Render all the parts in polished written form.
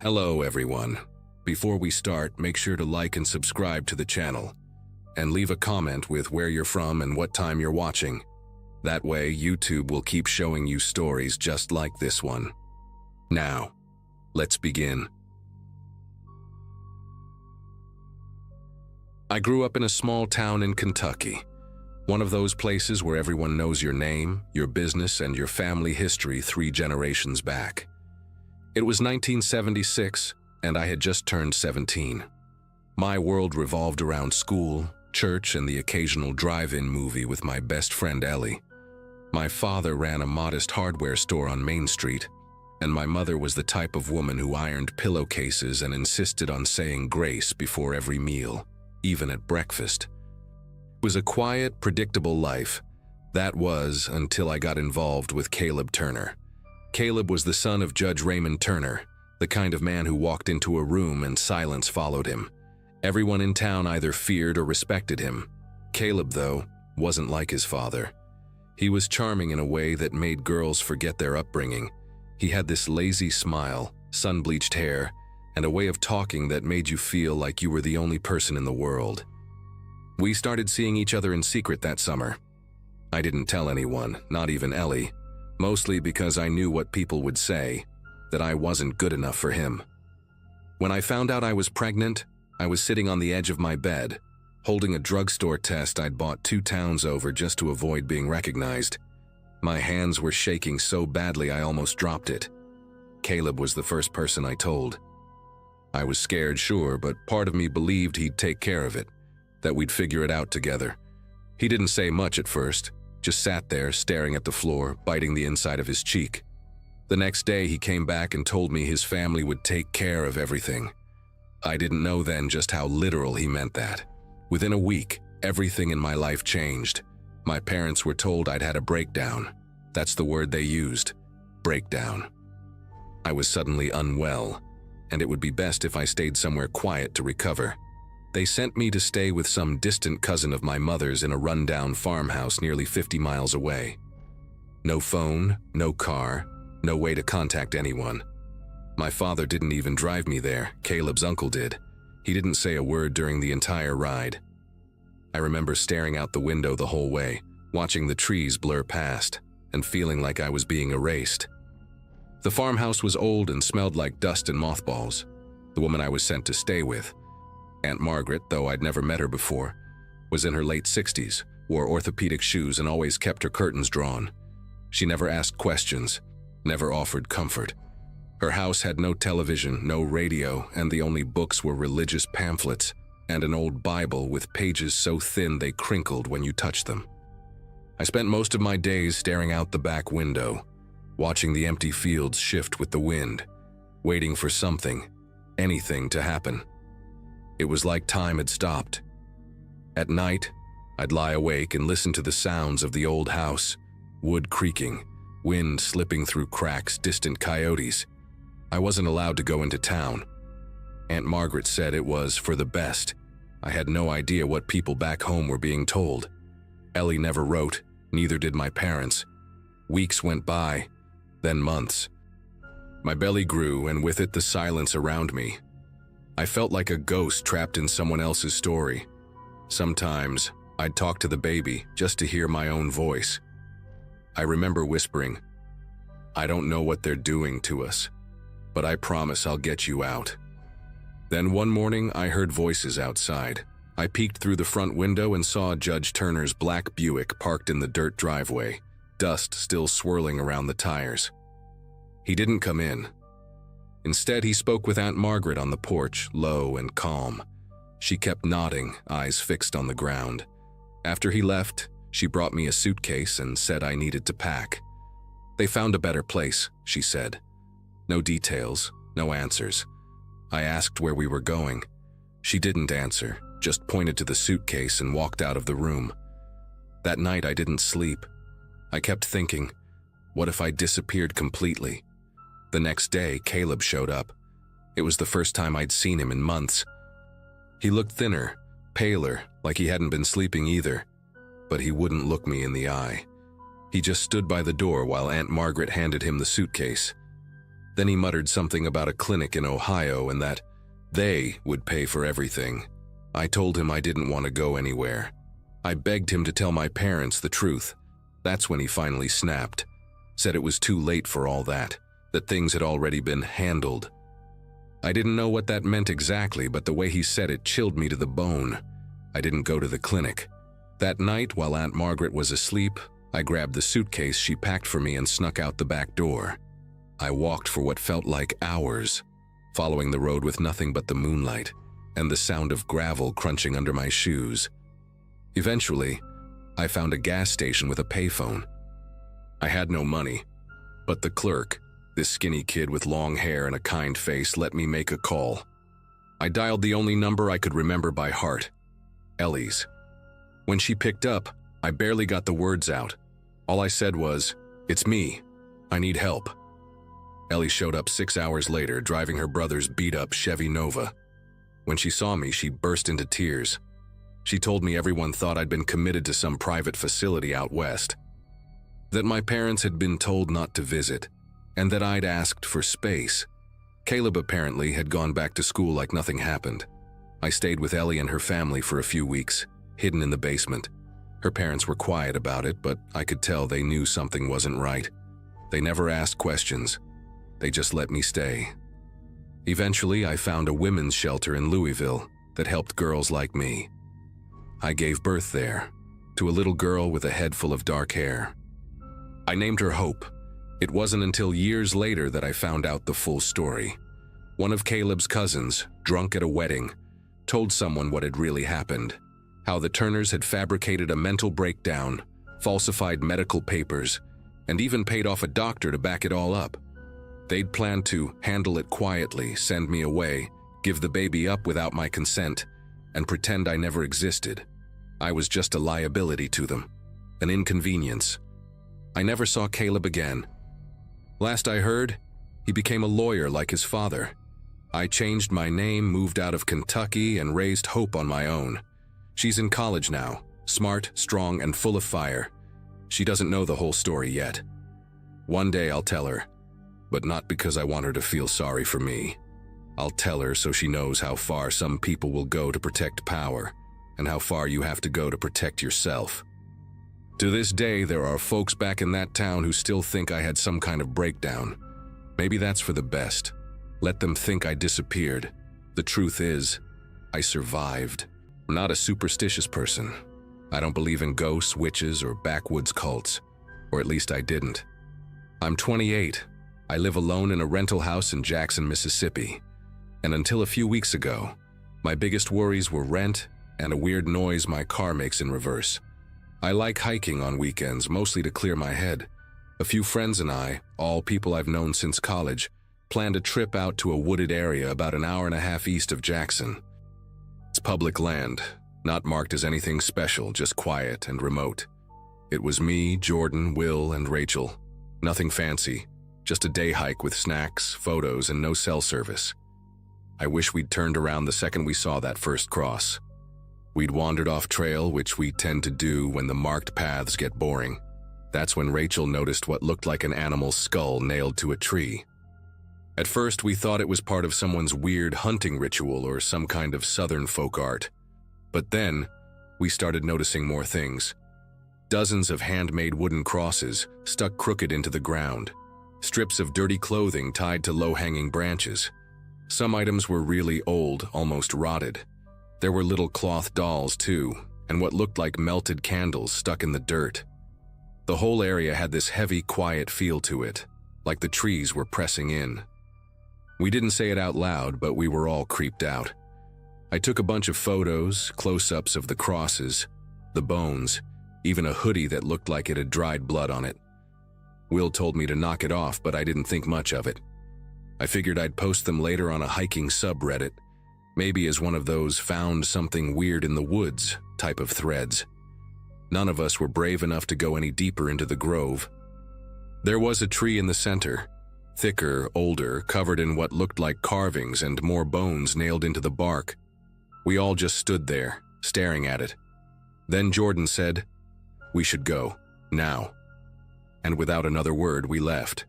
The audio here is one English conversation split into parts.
Hello everyone. Before we start, make sure to like and subscribe to the channel, and leave a comment with where you're from and what time you're watching. That way, YouTube will keep showing you stories just like this one. Now, let's begin. I grew up in a small town in Kentucky, one of those places where everyone knows your name, your business, and your family history 3 generations back. It was 1976, and I had just turned 17. My world revolved around school, church, and the occasional drive-in movie with my best friend Ellie. My father ran a modest hardware store on Main Street, and my mother was the type of woman who ironed pillowcases and insisted on saying grace before every meal, even at breakfast. It was a quiet, predictable life. That was until I got involved with Caleb Turner. Caleb was the son of Judge Raymond Turner, the kind of man who walked into a room and silence followed him. Everyone in town either feared or respected him. Caleb, though, wasn't like his father. He was charming in a way that made girls forget their upbringing. He had this lazy smile, sun-bleached hair, and a way of talking that made you feel like you were the only person in the world. We started seeing each other in secret that summer. I didn't tell anyone, not even Ellie, mostly because I knew what people would say, that I wasn't good enough for him. When I found out I was pregnant, I was sitting on the edge of my bed, holding a drugstore test I'd bought 2 towns over just to avoid being recognized. My hands were shaking so badly I almost dropped it. Caleb was the first person I told. I was scared, sure, but part of me believed he'd take care of it, that we'd figure it out together. He didn't say much at first, just sat there staring at the floor, biting the inside of his cheek. The next day he came back and told me his family would take care of everything. I didn't know then just how literal he meant that. Within a week, everything in my life changed. My parents were told I'd had a breakdown. That's the word they used, breakdown. I was suddenly unwell, and it would be best if I stayed somewhere quiet to recover. They sent me to stay with some distant cousin of my mother's in a rundown farmhouse nearly 50 miles away. No phone, no car, no way to contact anyone. My father didn't even drive me there, Caleb's uncle did. He didn't say a word during the entire ride. I remember staring out the window the whole way, watching the trees blur past, and feeling like I was being erased. The farmhouse was old and smelled like dust and mothballs. The woman I was sent to stay with, Aunt Margaret, though I'd never met her before, was in her late 60s, wore orthopedic shoes, and always kept her curtains drawn. She never asked questions, never offered comfort. Her house had no television, no radio, and the only books were religious pamphlets and an old Bible with pages so thin they crinkled when you touched them. I spent most of my days staring out the back window, watching the empty fields shift with the wind, waiting for something, anything to happen. It was like time had stopped. At night, I'd lie awake and listen to the sounds of the old house, wood creaking, wind slipping through cracks, distant coyotes. I wasn't allowed to go into town. Aunt Margaret said it was for the best. I had no idea what people back home were being told. Ellie never wrote, neither did my parents. Weeks went by, then months. My belly grew, and with it the silence around me. I felt like a ghost trapped in someone else's story. Sometimes, I'd talk to the baby just to hear my own voice. I remember whispering, "I don't know what they're doing to us, but I promise I'll get you out." Then one morning, I heard voices outside. I peeked through the front window and saw Judge Turner's black Buick parked in the dirt driveway, dust still swirling around the tires. He didn't come in. Instead, he spoke with Aunt Margaret on the porch, low and calm. She kept nodding, eyes fixed on the ground. After he left, she brought me a suitcase and said I needed to pack. They found a better place, she said. No details, no answers. I asked where we were going. She didn't answer, just pointed to the suitcase and walked out of the room. That night I didn't sleep. I kept thinking, what if I disappeared completely? The next day, Caleb showed up. It was the first time I'd seen him in months. He looked thinner, paler, like he hadn't been sleeping either, but he wouldn't look me in the eye. He just stood by the door while Aunt Margaret handed him the suitcase. Then he muttered something about a clinic in Ohio and that they would pay for everything. I told him I didn't want to go anywhere. I begged him to tell my parents the truth. That's when he finally snapped. Said it was too late for all that things had already been handled. I didn't know what that meant exactly, but the way he said it chilled me to the bone. I didn't go to the clinic. That night, while Aunt Margaret was asleep, I grabbed the suitcase she packed for me and snuck out the back door. I walked for what felt like hours, following the road with nothing but the moonlight and the sound of gravel crunching under my shoes. Eventually, I found a gas station with a payphone. I had no money, but the clerk, this skinny kid with long hair and a kind face, let me make a call. I dialed the only number I could remember by heart, Ellie's. When she picked up, I barely got the words out. All I said was, "It's me. I need help." Ellie showed up 6 hours later, driving her brother's beat-up Chevy Nova. When she saw me, she burst into tears. She told me everyone thought I'd been committed to some private facility out west, that my parents had been told not to visit, and that I'd asked for space. Caleb apparently had gone back to school like nothing happened. I stayed with Ellie and her family for a few weeks, hidden in the basement. Her parents were quiet about it, but I could tell they knew something wasn't right. They never asked questions. They just let me stay. Eventually, I found a women's shelter in Louisville that helped girls like me. I gave birth there, to a little girl with a head full of dark hair. I named her Hope. It wasn't until years later that I found out the full story. One of Caleb's cousins, drunk at a wedding, told someone what had really happened, how the Turners had fabricated a mental breakdown, falsified medical papers, and even paid off a doctor to back it all up. They'd planned to handle it quietly, send me away, give the baby up without my consent, and pretend I never existed. I was just a liability to them, an inconvenience. I never saw Caleb again. Last I heard, he became a lawyer like his father. I changed my name, moved out of Kentucky, and raised Hope on my own. She's in college now, smart, strong, and full of fire. She doesn't know the whole story yet. One day I'll tell her, but not because I want her to feel sorry for me. I'll tell her so she knows how far some people will go to protect power, and how far you have to go to protect yourself. To this day, there are folks back in that town who still think I had some kind of breakdown. Maybe that's for the best. Let them think I disappeared. The truth is, I survived. I'm not a superstitious person. I don't believe in ghosts, witches, or backwoods cults. Or at least I didn't. I'm 28. I live alone in a rental house in Jackson, Mississippi. And until a few weeks ago, my biggest worries were rent and a weird noise my car makes in reverse. I like hiking on weekends, mostly to clear my head. A few friends and I, all people I've known since college, planned a trip out to a wooded area about an hour and a half east of Jackson. It's public land, not marked as anything special, just quiet and remote. It was me, Jordan, Will, and Rachel. Nothing fancy, just a day hike with snacks, photos, and no cell service. I wish we'd turned around the second we saw that first cross. We'd wandered off trail, which we tend to do when the marked paths get boring. That's when Rachel noticed what looked like an animal's skull nailed to a tree. At first, we thought it was part of someone's weird hunting ritual or some kind of southern folk art. But then, we started noticing more things. Dozens of handmade wooden crosses stuck crooked into the ground. Strips of dirty clothing tied to low-hanging branches. Some items were really old, almost rotted. There were little cloth dolls, too, and what looked like melted candles stuck in the dirt. The whole area had this heavy, quiet feel to it, like the trees were pressing in. We didn't say it out loud, but we were all creeped out. I took a bunch of photos, close-ups of the crosses, the bones, even a hoodie that looked like it had dried blood on it. Will told me to knock it off, but I didn't think much of it. I figured I'd post them later on a hiking subreddit, maybe as one of those found something weird in the woods type of threads. None of us were brave enough to go any deeper into the grove. There was a tree in the center, thicker, older, covered in what looked like carvings and more bones nailed into the bark. We all just stood there, staring at it. Then Jordan said, "We should go, now." And without another word, we left.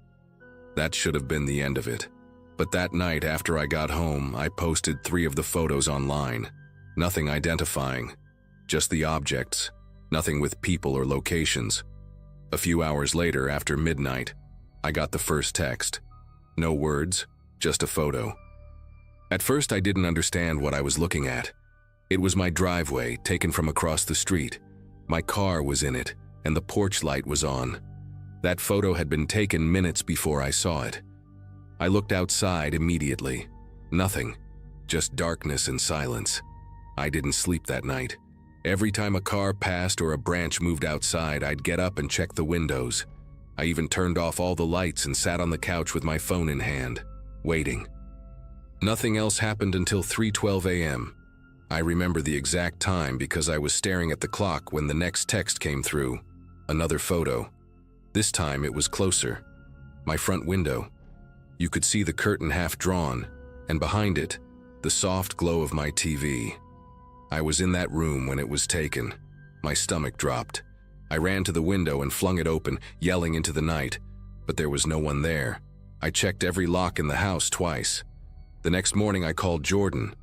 That should have been the end of it. But that night after I got home, I posted 3 of the photos online. Nothing identifying, just the objects, nothing with people or locations. A few hours later, after midnight, I got the first text. No words, just a photo. At first, I didn't understand what I was looking at. It was my driveway, taken from across the street. My car was in it, and the porch light was on. That photo had been taken minutes before I saw it. I looked outside immediately. Nothing, just darkness and silence. I didn't sleep that night. Every time a car passed or a branch moved outside, I'd get up and check the windows. I even turned off all the lights and sat on the couch with my phone in hand, waiting. Nothing else happened until 3:12 a.m. I remember the exact time because I was staring at the clock when the next text came through. Another photo. This time it was closer. My front window. You could see the curtain half drawn, and behind it, the soft glow of my TV. I was in that room when it was taken. My stomach dropped. I ran to the window and flung it open, yelling into the night, but there was no one there. I checked every lock in the house twice. The next morning I called Jordan.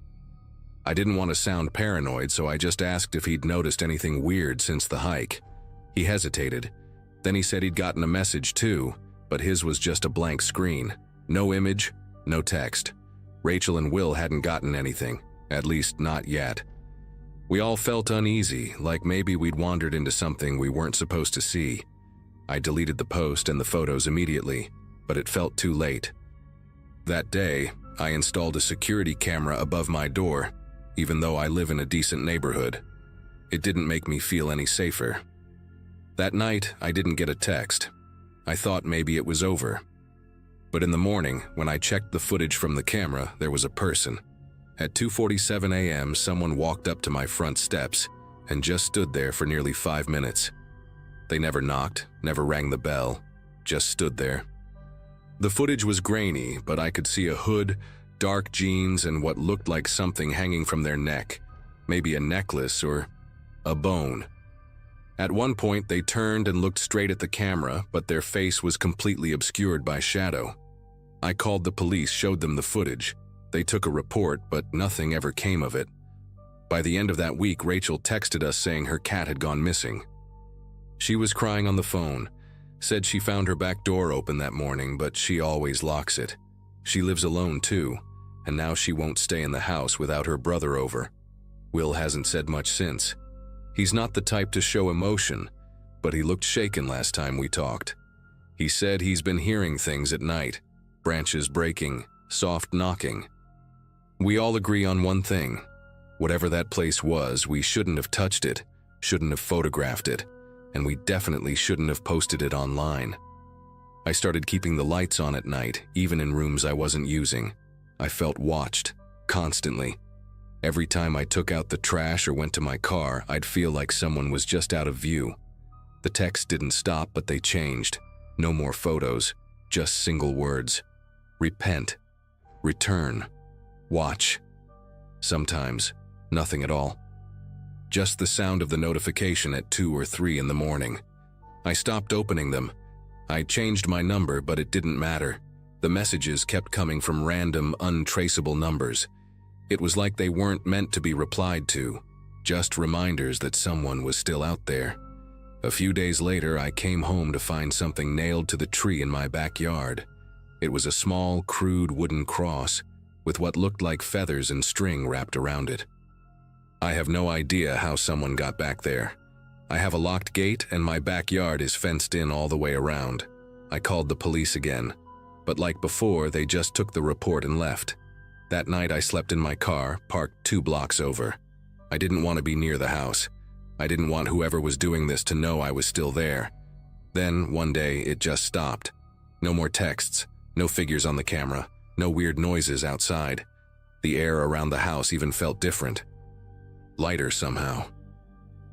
I didn't want to sound paranoid, so I just asked if he'd noticed anything weird since the hike. He hesitated. Then he said he'd gotten a message too, but his was just a blank screen. No image, no text. Rachel and Will hadn't gotten anything, at least not yet. We all felt uneasy, like maybe we'd wandered into something we weren't supposed to see. I deleted the post and the photos immediately, but it felt too late. That day, I installed a security camera above my door, even though I live in a decent neighborhood. It didn't make me feel any safer. That night, I didn't get a text. I thought maybe it was over. But in the morning, when I checked the footage from the camera, there was a person. At 2:47 a.m., someone walked up to my front steps and just stood there for nearly 5 minutes. They never knocked, never rang the bell, just stood there. The footage was grainy, but I could see a hood, dark jeans, and what looked like something hanging from their neck, maybe a necklace or a bone. At one point, they turned and looked straight at the camera, but their face was completely obscured by shadow. I called the police, showed them the footage. They took a report, but nothing ever came of it. By the end of that week, Rachel texted us saying her cat had gone missing. She was crying on the phone, said she found her back door open that morning, but she always locks it. She lives alone too, and now she won't stay in the house without her brother over. Will hasn't said much since. He's not the type to show emotion, but he looked shaken last time we talked. He said he's been hearing things at night, branches breaking, soft knocking. We all agree on one thing. Whatever that place was, we shouldn't have touched it, shouldn't have photographed it, and we definitely shouldn't have posted it online. I started keeping the lights on at night, even in rooms I wasn't using. I felt watched, constantly. Every time I took out the trash or went to my car, I'd feel like someone was just out of view. The texts didn't stop, but they changed. No more photos, just single words. Repent. Return. Watch. Sometimes, nothing at all. Just the sound of the notification at 2 or 3 in the morning. I stopped opening them. I changed my number, but it didn't matter. The messages kept coming from random, untraceable numbers. It was like they weren't meant to be replied to, just reminders that someone was still out there. A few days later, I came home to find something nailed to the tree in my backyard. It was a small, crude wooden cross with what looked like feathers and string wrapped around it. I have no idea how someone got back there. I have a locked gate and my backyard is fenced in all the way around. I called the police again, but like before, they just took the report and left. That night I slept in my car, parked 2 blocks over. I didn't want to be near the house. I didn't want whoever was doing this to know I was still there. Then, one day, it just stopped. No more texts, no figures on the camera, no weird noises outside. The air around the house even felt different. Lighter somehow.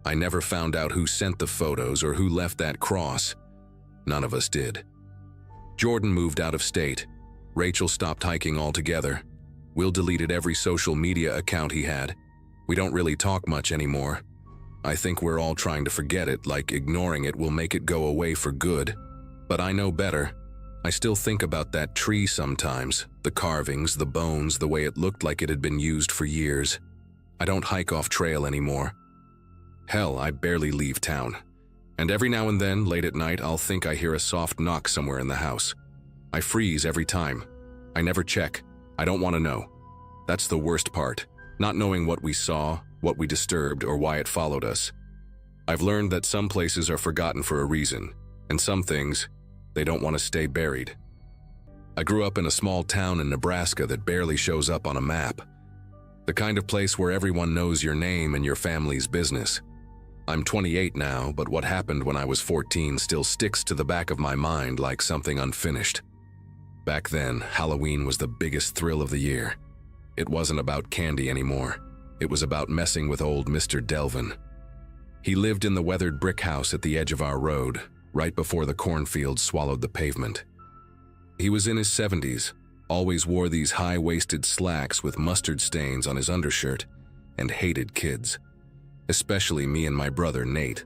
I never found out who sent the photos or who left that cross. None of us did. Jordan moved out of state. Rachel stopped hiking altogether. Will deleted every social media account he had. We don't really talk much anymore. I think we're all trying to forget it, like ignoring it will make it go away for good. But I know better. I still think about that tree sometimes, the carvings, the bones, the way it looked like it had been used for years. I don't hike off trail anymore. Hell, I barely leave town. And every now and then, late at night, I'll think I hear a soft knock somewhere in the house. I freeze every time. I never check. I don't want to know. That's the worst part, not knowing what we saw, what we disturbed, or why it followed us. I've learned that some places are forgotten for a reason, and some things, they don't want to stay buried. I grew up in a small town in Nebraska that barely shows up on a map. The kind of place where everyone knows your name and your family's business. I'm 28 now, but what happened when I was 14 still sticks to the back of my mind like something unfinished. Back then, Halloween was the biggest thrill of the year. It wasn't about candy anymore. It was about messing with old Mr. Delvin. He lived in the weathered brick house at the edge of our road, right before the cornfields swallowed the pavement. He was in his 70s, always wore these high-waisted slacks with mustard stains on his undershirt, and hated kids. Especially me and my brother, Nate.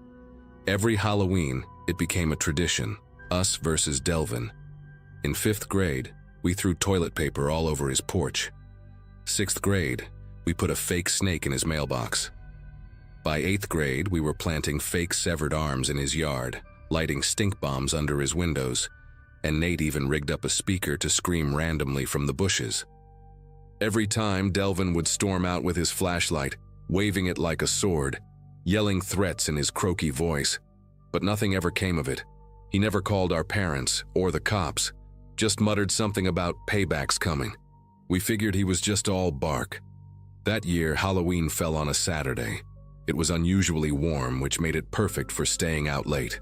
Every Halloween, it became a tradition, us versus Delvin. In 5th grade, we threw toilet paper all over his porch. 6th grade, we put a fake snake in his mailbox. By 8th grade, we were planting fake severed arms in his yard, lighting stink bombs under his windows, and Nate even rigged up a speaker to scream randomly from the bushes. Every time, Delvin would storm out with his flashlight, waving it like a sword, yelling threats in his croaky voice. But nothing ever came of it. He never called our parents or the cops, just muttered something about paybacks coming. We figured he was just all bark. That year, Halloween fell on a Saturday. It was unusually warm, which made it perfect for staying out late.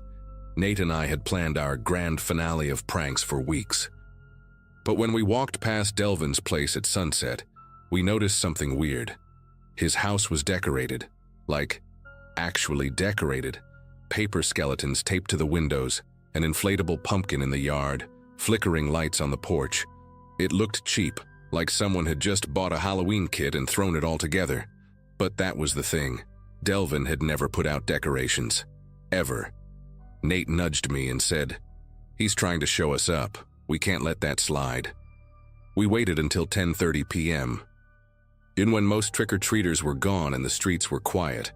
Nate and I had planned our grand finale of pranks for weeks. But when we walked past Delvin's place at sunset, we noticed something weird. His house was decorated, like, actually decorated. Paper skeletons taped to the windows, an inflatable pumpkin in the yard, flickering lights on the porch. It looked cheap, like someone had just bought a Halloween kit and thrown it all together. But that was the thing. Delvin had never put out decorations. Ever. Nate nudged me and said, "He's trying to show us up. We can't let that slide." We waited until 10:30 p.m. In when most trick-or-treaters were gone and the streets were quiet.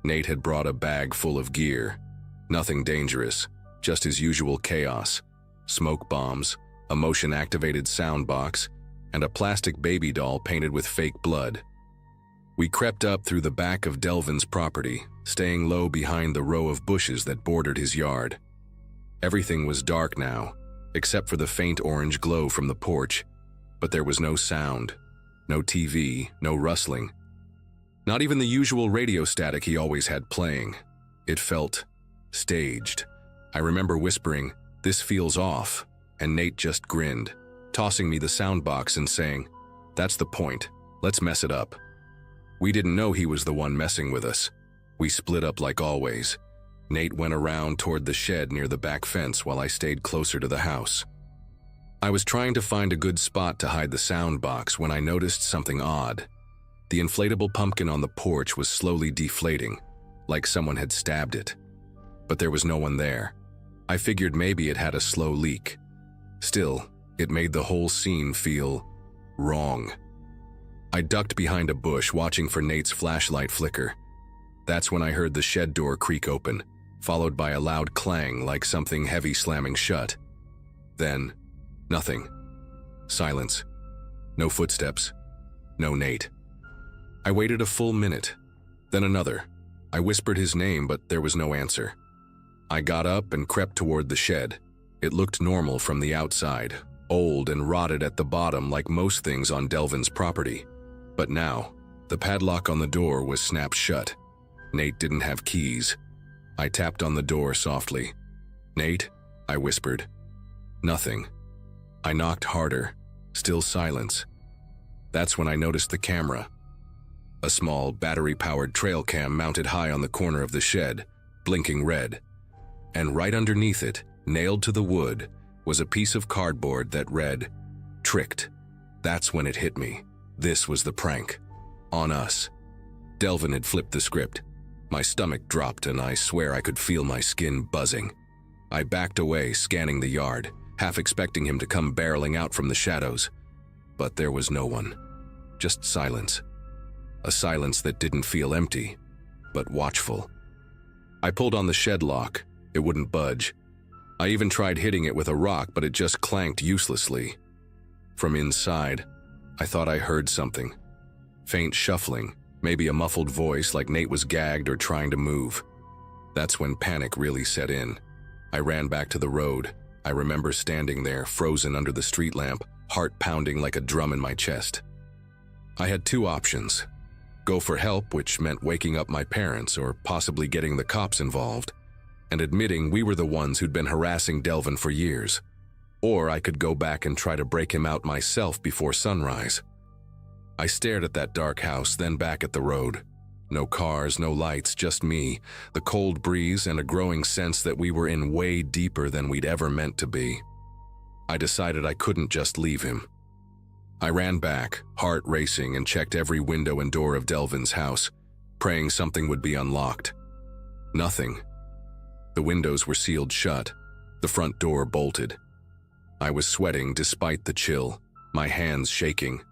Nate had brought a bag full of gear. Nothing dangerous, just his usual chaos. Smoke bombs, a motion-activated sound box, and a plastic baby doll painted with fake blood. We crept up through the back of Delvin's property, staying low behind the row of bushes that bordered his yard. Everything was dark now, except for the faint orange glow from the porch, but there was no sound, no TV, no rustling. Not even the usual radio static he always had playing. It felt staged. I remember whispering, "This feels off," and Nate just grinned, tossing me the sound box and saying, "That's the point, let's mess it up." We didn't know he was the one messing with us. We split up like always. Nate went around toward the shed near the back fence while I stayed closer to the house. I was trying to find a good spot to hide the sound box when I noticed something odd. The inflatable pumpkin on the porch was slowly deflating, like someone had stabbed it. But there was no one there. I figured maybe it had a slow leak. Still, it made the whole scene feel wrong. I ducked behind a bush, watching for Nate's flashlight flicker. That's when I heard the shed door creak open, followed by a loud clang like something heavy slamming shut. Then, nothing. Silence. No footsteps. No Nate. I waited a full minute, then another. I whispered his name, but there was no answer. I got up and crept toward the shed. It looked normal from the outside, old and rotted at the bottom like most things on Delvin's property. But now, the padlock on the door was snapped shut. Nate didn't have keys. I tapped on the door softly. "Nate?" I whispered. Nothing. I knocked harder. Still silence. That's when I noticed the camera. A small, battery-powered trail cam mounted high on the corner of the shed, blinking red. And right underneath it, nailed to the wood, was a piece of cardboard that read, "Tricked." That's when it hit me. This was the prank. On us. Delvin had flipped the script. My stomach dropped and I swear I could feel my skin buzzing. I backed away, scanning the yard. half expecting him to come barreling out from the shadows. But there was no one. Just silence. A silence that didn't feel empty, but watchful. I pulled on the shed lock. It wouldn't budge. I even tried hitting it with a rock, but it just clanked uselessly. From inside, I thought I heard something. Faint shuffling, maybe a muffled voice like Nate was gagged or trying to move. That's when panic really set in. I ran back to the road. I remember standing there, frozen under the street lamp, heart pounding like a drum in my chest. I had two options. Go for help, which meant waking up my parents or possibly getting the cops involved, and admitting we were the ones who'd been harassing Delvin for years. Or I could go back and try to break him out myself before sunrise. I stared at that dark house, then back at the road. No cars, no lights, just me, the cold breeze, and a growing sense that we were in way deeper than we'd ever meant to be. I decided I couldn't just leave him. I ran back, heart racing, and checked every window and door of Delvin's house, praying something would be unlocked. Nothing. The windows were sealed shut, the front door bolted. I was sweating despite the chill, my hands shaking.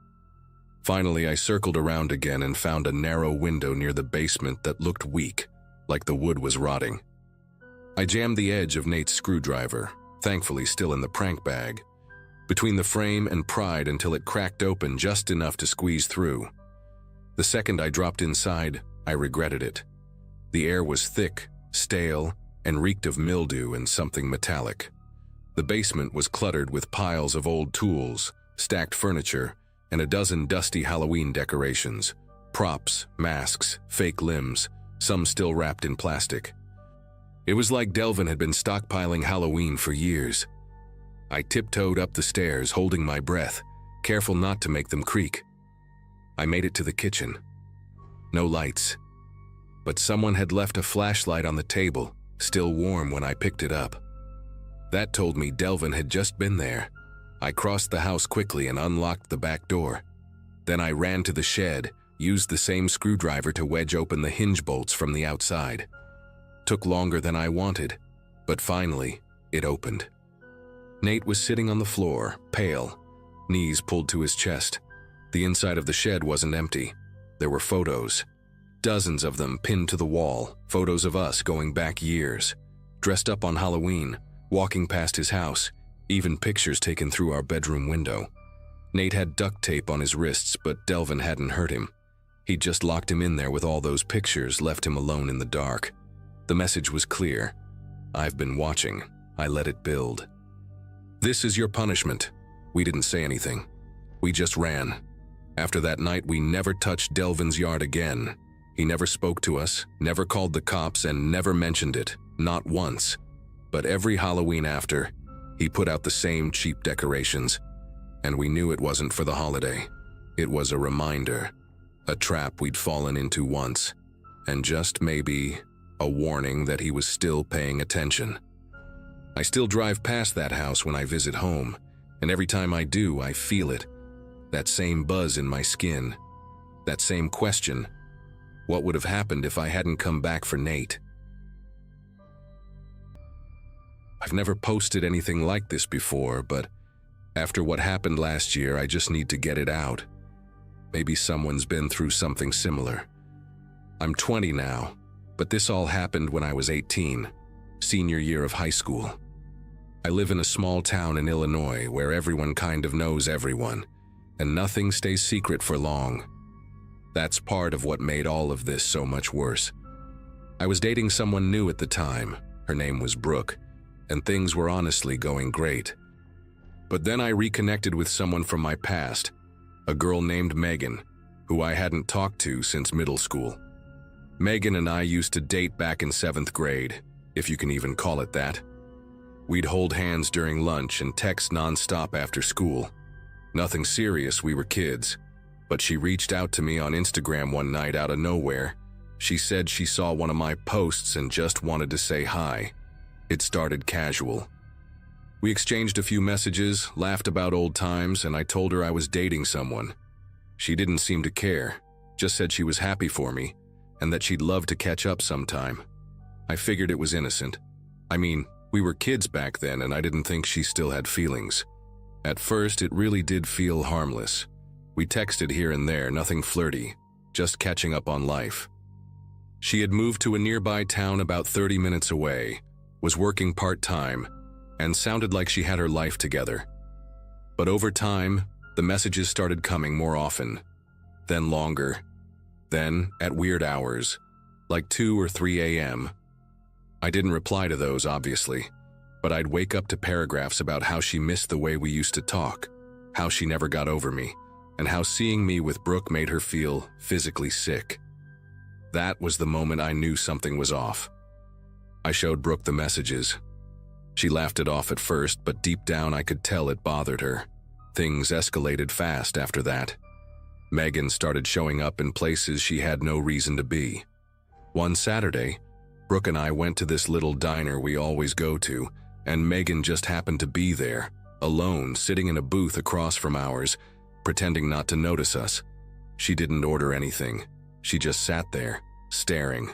Finally, I circled around again and found a narrow window near the basement that looked weak, like the wood was rotting. I jammed the edge of Nate's screwdriver, thankfully still in the prank bag, between the frame and pried until it cracked open just enough to squeeze through. The second I dropped inside, I regretted it. The air was thick, stale, and reeked of mildew and something metallic. The basement was cluttered with piles of old tools, stacked furniture, and a dozen dusty Halloween decorations, props, masks, fake limbs, some still wrapped in plastic. It was like Delvin had been stockpiling Halloween for years. I tiptoed up the stairs, holding my breath, careful not to make them creak. I made it to the kitchen. No lights. But someone had left a flashlight on the table, still warm when I picked it up. That told me Delvin had just been there. I crossed the house quickly and unlocked the back door. Then I ran to the shed, used the same screwdriver to wedge open the hinge bolts from the outside. Took longer than I wanted, but finally, it opened. Nate was sitting on the floor, pale, knees pulled to his chest. The inside of the shed wasn't empty. There were photos. Dozens of them pinned to the wall, photos of us going back years. Dressed up on Halloween, walking past his house, even pictures taken through our bedroom window. Nate had duct tape on his wrists, but Delvin hadn't hurt him. He'd just locked him in there with all those pictures, left him alone in the dark. The message was clear. I've been watching. I let it build. This is your punishment. We didn't say anything. We just ran. After that night, we never touched Delvin's yard again. He never spoke to us, never called the cops, and never mentioned it, not once. But every Halloween after, he put out the same cheap decorations, and we knew it wasn't for the holiday. It was a reminder, a trap we'd fallen into once, and just maybe a warning that he was still paying attention. I still drive past that house when I visit home, and every time I do, I feel it. That same buzz in my skin, that same question, what would have happened if I hadn't come back for Nate? I've never posted anything like this before, but after what happened last year, I just need to get it out. Maybe someone's been through something similar. I'm 20 now, but this all happened when I was 18, senior year of high school. I live in a small town in Illinois where everyone kind of knows everyone, and nothing stays secret for long. That's part of what made all of this so much worse. I was dating someone new at the time. Her name was Brooke, and things were honestly going great. But then I reconnected with someone from my past, a girl named Megan, who I hadn't talked to since middle school. Megan and I used to date back in 7th grade, if you can even call it that. We'd hold hands during lunch and text nonstop after school. Nothing serious, we were kids. But she reached out to me on Instagram one night out of nowhere. She said she saw one of my posts and just wanted to say hi. It started casual. We exchanged a few messages, laughed about old times, and I told her I was dating someone. She didn't seem to care, just said she was happy for me, and that she'd love to catch up sometime. I figured it was innocent. I mean, We were kids back then, and I didn't think she still had feelings. At first, it really did feel harmless. We texted here and there, nothing flirty, just catching up on life. She had moved to a nearby town about 30 minutes away, was working part-time, and sounded like she had her life together. But over time, the messages started coming more often, then longer, then at weird hours, like 2 or 3 a.m. I didn't reply to those, obviously, but I'd wake up to paragraphs about how she missed the way we used to talk, how she never got over me, and how seeing me with Brooke made her feel physically sick. That was the moment I knew something was off. I showed Brooke the messages. She laughed it off at first, but deep down I could tell it bothered her. Things escalated fast after that. Megan started showing up in places she had no reason to be. One Saturday, Brooke and I went to this little diner we always go to, and Megan just happened to be there, alone, sitting in a booth across from ours, pretending not to notice us. She didn't order anything. She just sat there, staring.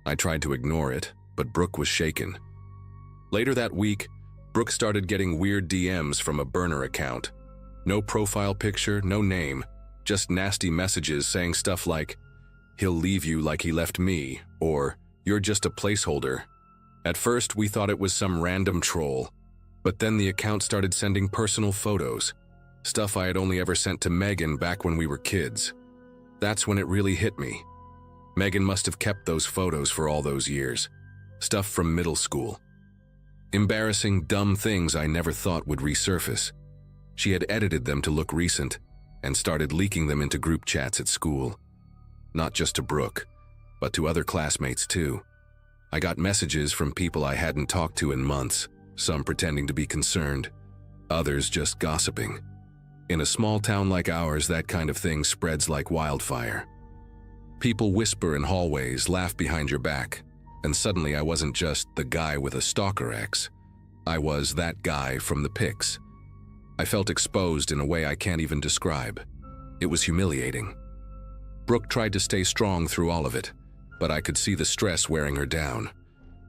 I tried to ignore it, but Brooke was shaken. Later that week, Brooke started getting weird DMs from a burner account. No profile picture, no name, just nasty messages saying stuff like, "He'll leave you like he left me," or "You're just a placeholder." At first, we thought it was some random troll, but then the account started sending personal photos, stuff I had only ever sent to Megan back when we were kids. That's when it really hit me. Megan must have kept those photos for all those years. Stuff from middle school. Embarrassing, dumb things I never thought would resurface. She had edited them to look recent and started leaking them into group chats at school. Not just to Brooke, but to other classmates too. I got messages from people I hadn't talked to in months, some pretending to be concerned, others just gossiping. In a small town like ours, that kind of thing spreads like wildfire. People whisper in hallways, laugh behind your back, and suddenly I wasn't just the guy with a stalker ex. I was that guy from the pics. I felt exposed in a way I can't even describe. It was humiliating. Brooke tried to stay strong through all of it, but I could see the stress wearing her down.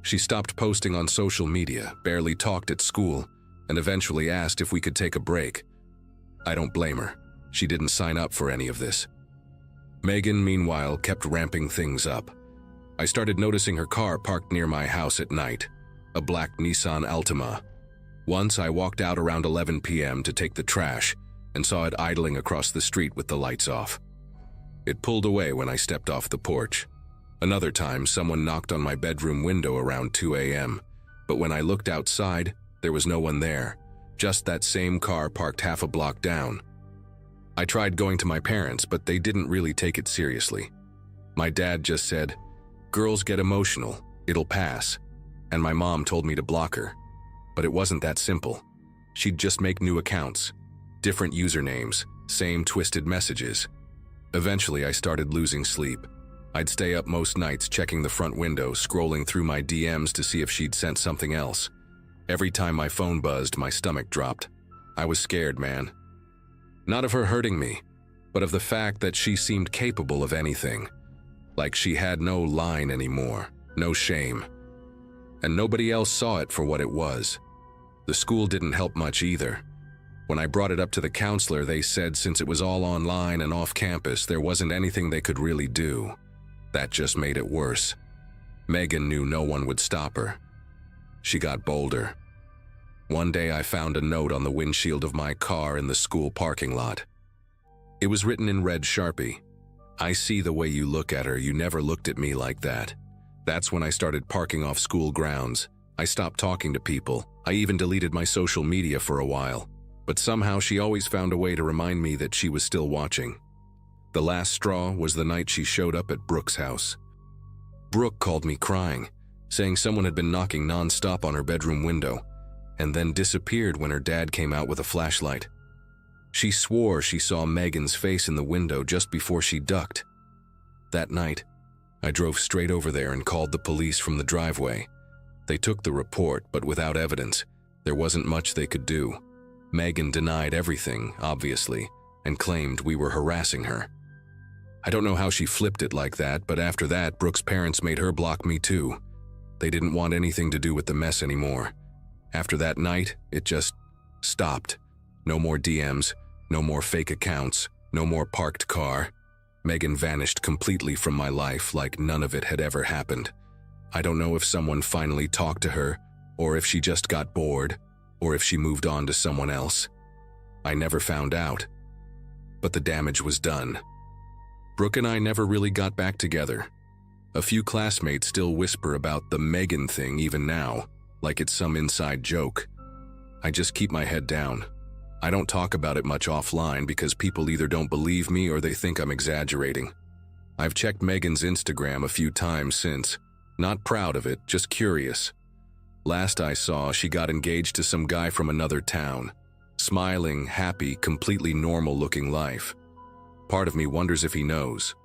She stopped posting on social media, barely talked at school, and eventually asked if we could take a break. I don't blame her. She didn't sign up for any of this. Megan, meanwhile, kept ramping things up. I started noticing her car parked near my house at night, a black Nissan Altima. Once I walked out around 11 p.m. to take the trash and saw it idling across the street with the lights off. It pulled away when I stepped off the porch. Another time, someone knocked on my bedroom window around 2 a.m., but when I looked outside, there was no one there, just that same car parked half a block down. I tried going to my parents, but they didn't really take it seriously. My dad just said, "Girls get emotional, it'll pass," and my mom told me to block her. But it wasn't that simple. She'd just make new accounts, different usernames, same twisted messages. Eventually, I started losing sleep. I'd stay up most nights checking the front window, scrolling through my DMs to see if she'd sent something else. Every time my phone buzzed, my stomach dropped. I was scared, man. Not of her hurting me, but of the fact that she seemed capable of anything. Like she had no line anymore, no shame. And nobody else saw it for what it was. The school didn't help much either. When I brought it up to the counselor, they said since it was all online and off campus, there wasn't anything they could really do. That just made it worse. Megan knew no one would stop her. She got bolder. One day I found a note on the windshield of my car in the school parking lot. It was written in red Sharpie. "I see the way you look at her. You never looked at me like that." That's when I started parking off school grounds. I stopped talking to people. I even deleted my social media for a while. But somehow she always found a way to remind me that she was still watching. The last straw was the night she showed up at Brooke's house. Brooke called me crying, saying someone had been knocking non-stop on her bedroom window, and then disappeared when her dad came out with a flashlight. She swore she saw Megan's face in the window just before she ducked. That night, I drove straight over there and called the police from the driveway. They took the report, but without evidence, there wasn't much they could do. Megan denied everything, obviously, and claimed we were harassing her. I don't know how she flipped it like that, but after that, Brooke's parents made her block me too. They didn't want anything to do with the mess anymore. After that night, it just stopped. No more DMs, no more fake accounts, no more parked car. Megan vanished completely from my life like none of it had ever happened. I don't know if someone finally talked to her, or if she just got bored, or if she moved on to someone else. I never found out. But the damage was done. Brooke and I never really got back together. A few classmates still whisper about the Megan thing even now, like it's some inside joke. I just keep my head down. I don't talk about it much offline because people either don't believe me or they think I'm exaggerating. I've checked Megan's Instagram a few times since. Not proud of it, just curious. Last I saw, she got engaged to some guy from another town. Smiling, happy, completely normal-looking life. Part of me wonders if he knows.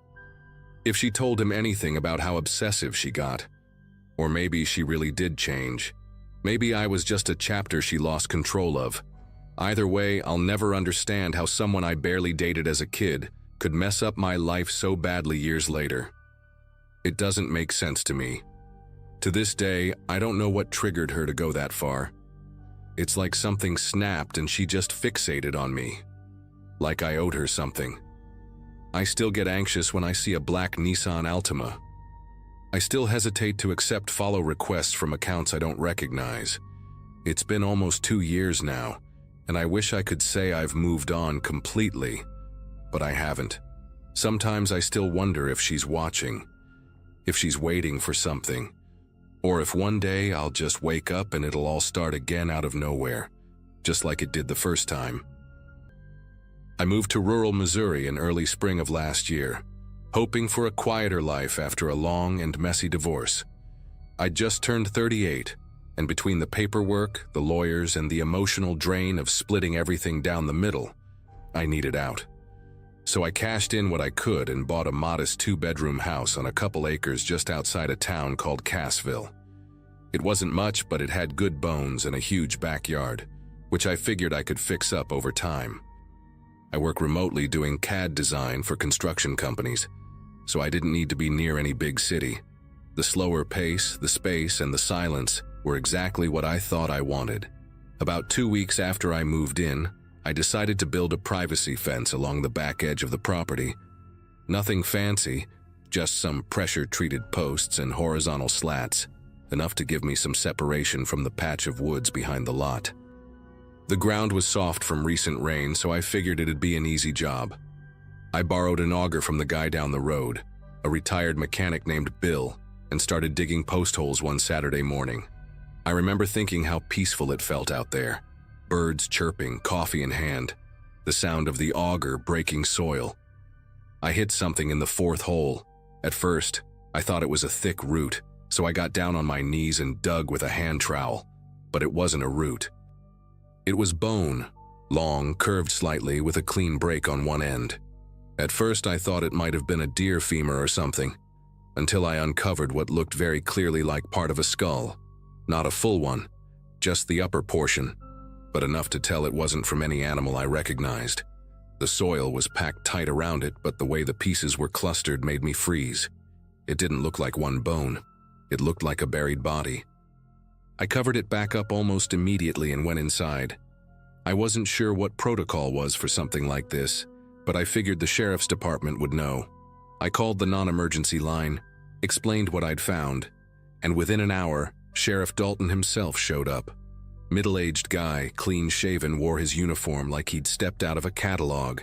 If she told him anything about how obsessive she got. Or maybe she really did change. Maybe I was just a chapter she lost control of. Either way, I'll never understand how someone I barely dated as a kid could mess up my life so badly years later. It doesn't make sense to me. To this day, I don't know what triggered her to go that far. It's like something snapped and she just fixated on me. Like I owed her something. I still get anxious when I see a black Nissan Altima. I still hesitate to accept follow requests from accounts I don't recognize. It's been almost 2 years now, and I wish I could say I've moved on completely, but I haven't. Sometimes I still wonder if she's watching, if she's waiting for something, or if one day I'll just wake up and it'll all start again out of nowhere, just like it did the first time. I moved to rural Missouri in early spring of last year, hoping for a quieter life after a long and messy divorce. I'd just turned 38, and between the paperwork, the lawyers, and the emotional drain of splitting everything down the middle, I needed out. So I cashed in what I could and bought a modest 2-bedroom house on a couple acres just outside a town called Cassville. It wasn't much, but it had good bones and a huge backyard, which I figured I could fix up over time. I work remotely doing CAD design for construction companies, so I didn't need to be near any big city. The slower pace, the space, and the silence were exactly what I thought I wanted. About 2 weeks after I moved in, I decided to build a privacy fence along the back edge of the property. Nothing fancy, just some pressure-treated posts and horizontal slats, enough to give me some separation from the patch of woods behind the lot. The ground was soft from recent rain, so I figured it'd be an easy job. I borrowed an auger from the guy down the road, a retired mechanic named Bill, and started digging post holes one Saturday morning. I remember thinking how peaceful it felt out there. Birds chirping, coffee in hand, the sound of the auger breaking soil. I hit something in the 4th hole. At first, I thought it was a thick root, so I got down on my knees and dug with a hand trowel, but it wasn't a root. It was bone, long, curved slightly with a clean break on one end. At first, I thought it might have been a deer femur or something, until I uncovered what looked very clearly like part of a skull. Not a full one, just the upper portion, but enough to tell it wasn't from any animal I recognized. The soil was packed tight around it, but the way the pieces were clustered made me freeze. It didn't look like one bone. It looked like a buried body. I covered it back up almost immediately and went inside. I wasn't sure what protocol was for something like this, but I figured the sheriff's department would know. I called the non-emergency line, explained what I'd found, and within an hour, Sheriff Dalton himself showed up. Middle-aged guy, clean-shaven, wore his uniform like he'd stepped out of a catalog.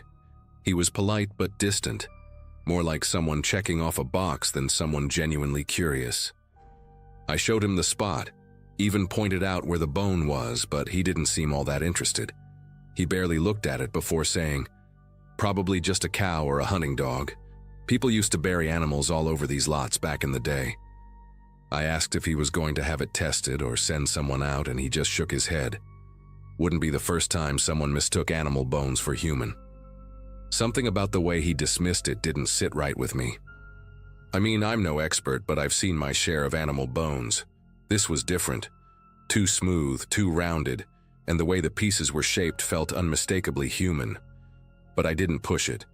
He was polite but distant, more like someone checking off a box than someone genuinely curious. I showed him the spot, even pointed out where the bone was, but he didn't seem all that interested. He barely looked at it before saying, "Probably just a cow or a hunting dog. People used to bury animals all over these lots back in the day." I asked if he was going to have it tested or send someone out, and he just shook his head. Wouldn't be the first time someone mistook animal bones for human. Something about the way he dismissed it didn't sit right with me. I mean, I'm no expert, but I've seen my share of animal bones. This was different. Too smooth, too rounded, and the way the pieces were shaped felt unmistakably human. But I didn't push it.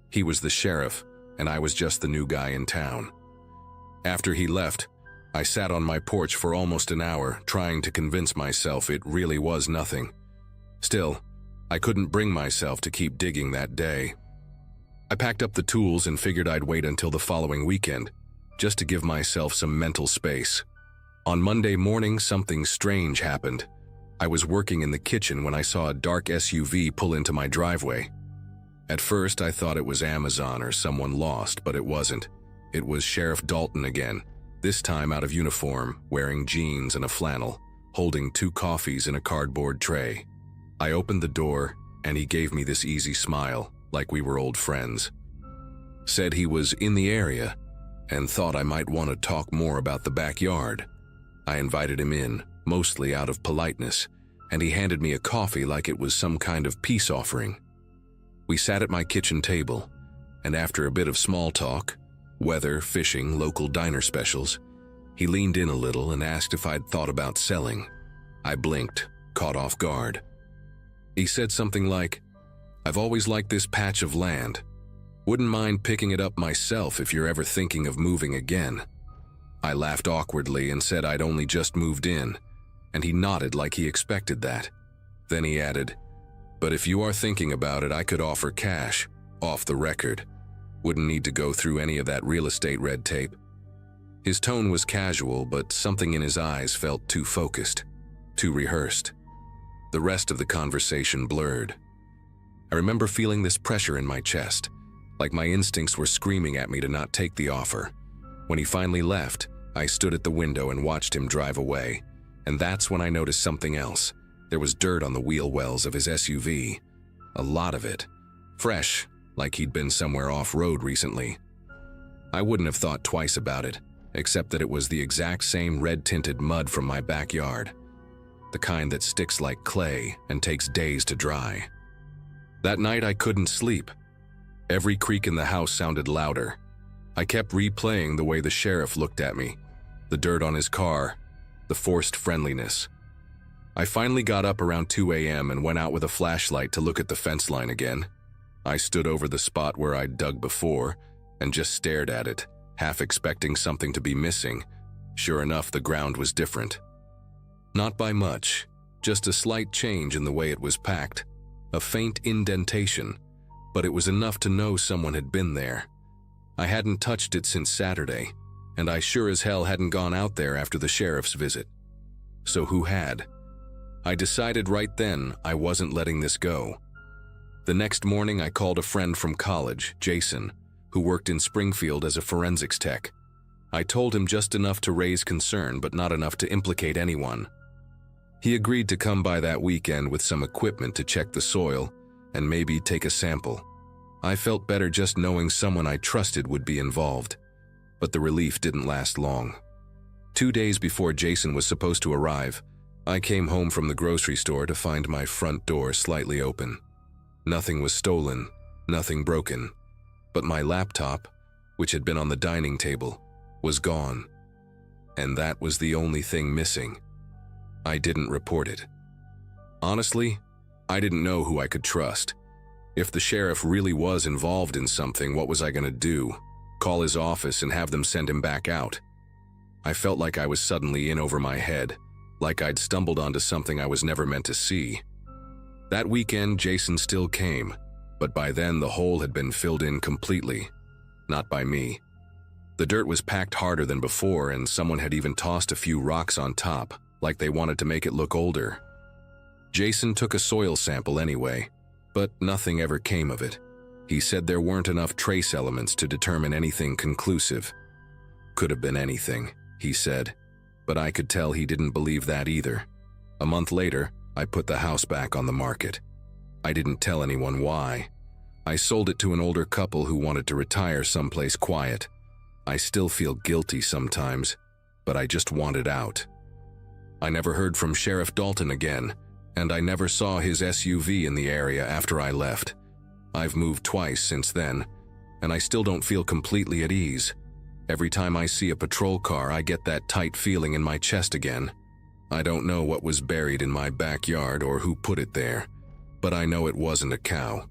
He was the sheriff, and I was just the new guy in town. After he left, I sat on my porch for almost an hour, trying to convince myself it really was nothing. Still, I couldn't bring myself to keep digging that day. I packed up the tools and figured I'd wait until the following weekend, just to give myself some mental space. On Monday morning, something strange happened. I was working in the kitchen when I saw a dark SUV pull into my driveway. At first, I thought it was Amazon or someone lost, but it wasn't. It was Sheriff Dalton again, this time out of uniform, wearing jeans and a flannel, holding 2 coffees in a cardboard tray. I opened the door, and he gave me this easy smile, like we were old friends. Said he was in the area, and thought I might want to talk more about the backyard. I invited him in, mostly out of politeness, and he handed me a coffee like it was some kind of peace offering. We sat at my kitchen table, and after a bit of small talk, weather, fishing, local diner specials, he leaned in a little and asked if I'd thought about selling. I blinked, caught off guard. He said something like, "I've always liked this patch of land. Wouldn't mind picking it up myself if you're ever thinking of moving again." I laughed awkwardly and said I'd only just moved in, and he nodded like he expected that. Then he added, "But if you are thinking about it, I could offer cash, off the record. Wouldn't need to go through any of that real estate red tape." His tone was casual, but something in his eyes felt too focused, too rehearsed. The rest of the conversation blurred. I remember feeling this pressure in my chest, like my instincts were screaming at me to not take the offer. When he finally left, I stood at the window and watched him drive away, and that's when I noticed something else. There was dirt on the wheel wells of his SUV. A lot of it. Fresh, like he'd been somewhere off-road recently. I wouldn't have thought twice about it, except that it was the exact same red-tinted mud from my backyard. The kind that sticks like clay and takes days to dry. That night I couldn't sleep. Every creak in the house sounded louder. I kept replaying the way the sheriff looked at me, the dirt on his car, the forced friendliness. I finally got up around 2 a.m. and went out with a flashlight to look at the fence line again. I stood over the spot where I'd dug before and just stared at it, half expecting something to be missing. Sure enough, the ground was different. Not by much, just a slight change in the way it was packed, a faint indentation, but it was enough to know someone had been there. I hadn't touched it since Saturday, and I sure as hell hadn't gone out there after the sheriff's visit. So who had? I decided right then I wasn't letting this go. The next morning I called a friend from college, Jason, who worked in Springfield as a forensics tech. I told him just enough to raise concern, but not enough to implicate anyone. He agreed to come by that weekend with some equipment to check the soil and maybe take a sample. I felt better just knowing someone I trusted would be involved, but the relief didn't last long. 2 days before Jason was supposed to arrive, I came home from the grocery store to find my front door slightly open. Nothing was stolen, nothing broken, but my laptop, which had been on the dining table, was gone. And that was the only thing missing. I didn't report it. Honestly, I didn't know who I could trust. If the sheriff really was involved in something, what was I going to do? Call his office and have them send him back out? I felt like I was suddenly in over my head, like I'd stumbled onto something I was never meant to see. That weekend, Jason still came, but by then the hole had been filled in completely. Not by me. The dirt was packed harder than before, and someone had even tossed a few rocks on top, like they wanted to make it look older. Jason took a soil sample anyway, but nothing ever came of it. He said there weren't enough trace elements to determine anything conclusive. Could have been anything, he said, but I could tell he didn't believe that either. A month later, I put the house back on the market. I didn't tell anyone why. I sold it to an older couple who wanted to retire someplace quiet. I still feel guilty sometimes, but I just wanted out. I never heard from Sheriff Dalton again, and I never saw his SUV in the area after I left. I've moved twice since then, and I still don't feel completely at ease. Every time I see a patrol car, I get that tight feeling in my chest again. I don't know what was buried in my backyard or who put it there, but I know it wasn't a cow,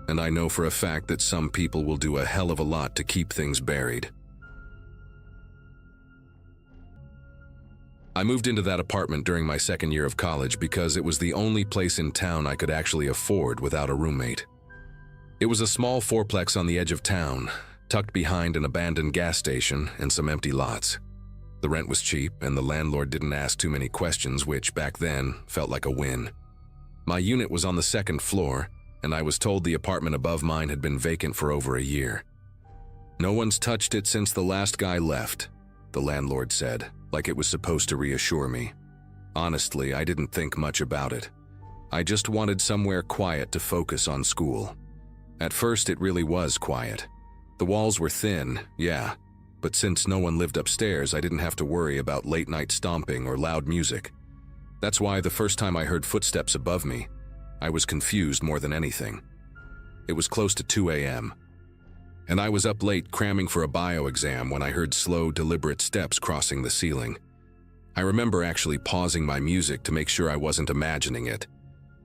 and I know for a fact that some people will do a hell of a lot to keep things buried. I moved into that apartment during my second year of college because it was the only place in town I could actually afford without a roommate. It was a small fourplex on the edge of town, tucked behind an abandoned gas station and some empty lots. The rent was cheap, and the landlord didn't ask too many questions, which back then felt like a win. My unit was on the second floor, and I was told the apartment above mine had been vacant for over a year. "No one's touched it since the last guy left," the landlord said, like it was supposed to reassure me. Honestly, I didn't think much about it. I just wanted somewhere quiet to focus on school. At first, it really was quiet. The walls were thin, yeah, but since no one lived upstairs, I didn't have to worry about late-night stomping or loud music. That's why the first time I heard footsteps above me, I was confused more than anything. It was close to 2 a.m., and I was up late cramming for a bio exam when I heard slow, deliberate steps crossing the ceiling. I remember actually pausing my music to make sure I wasn't imagining it,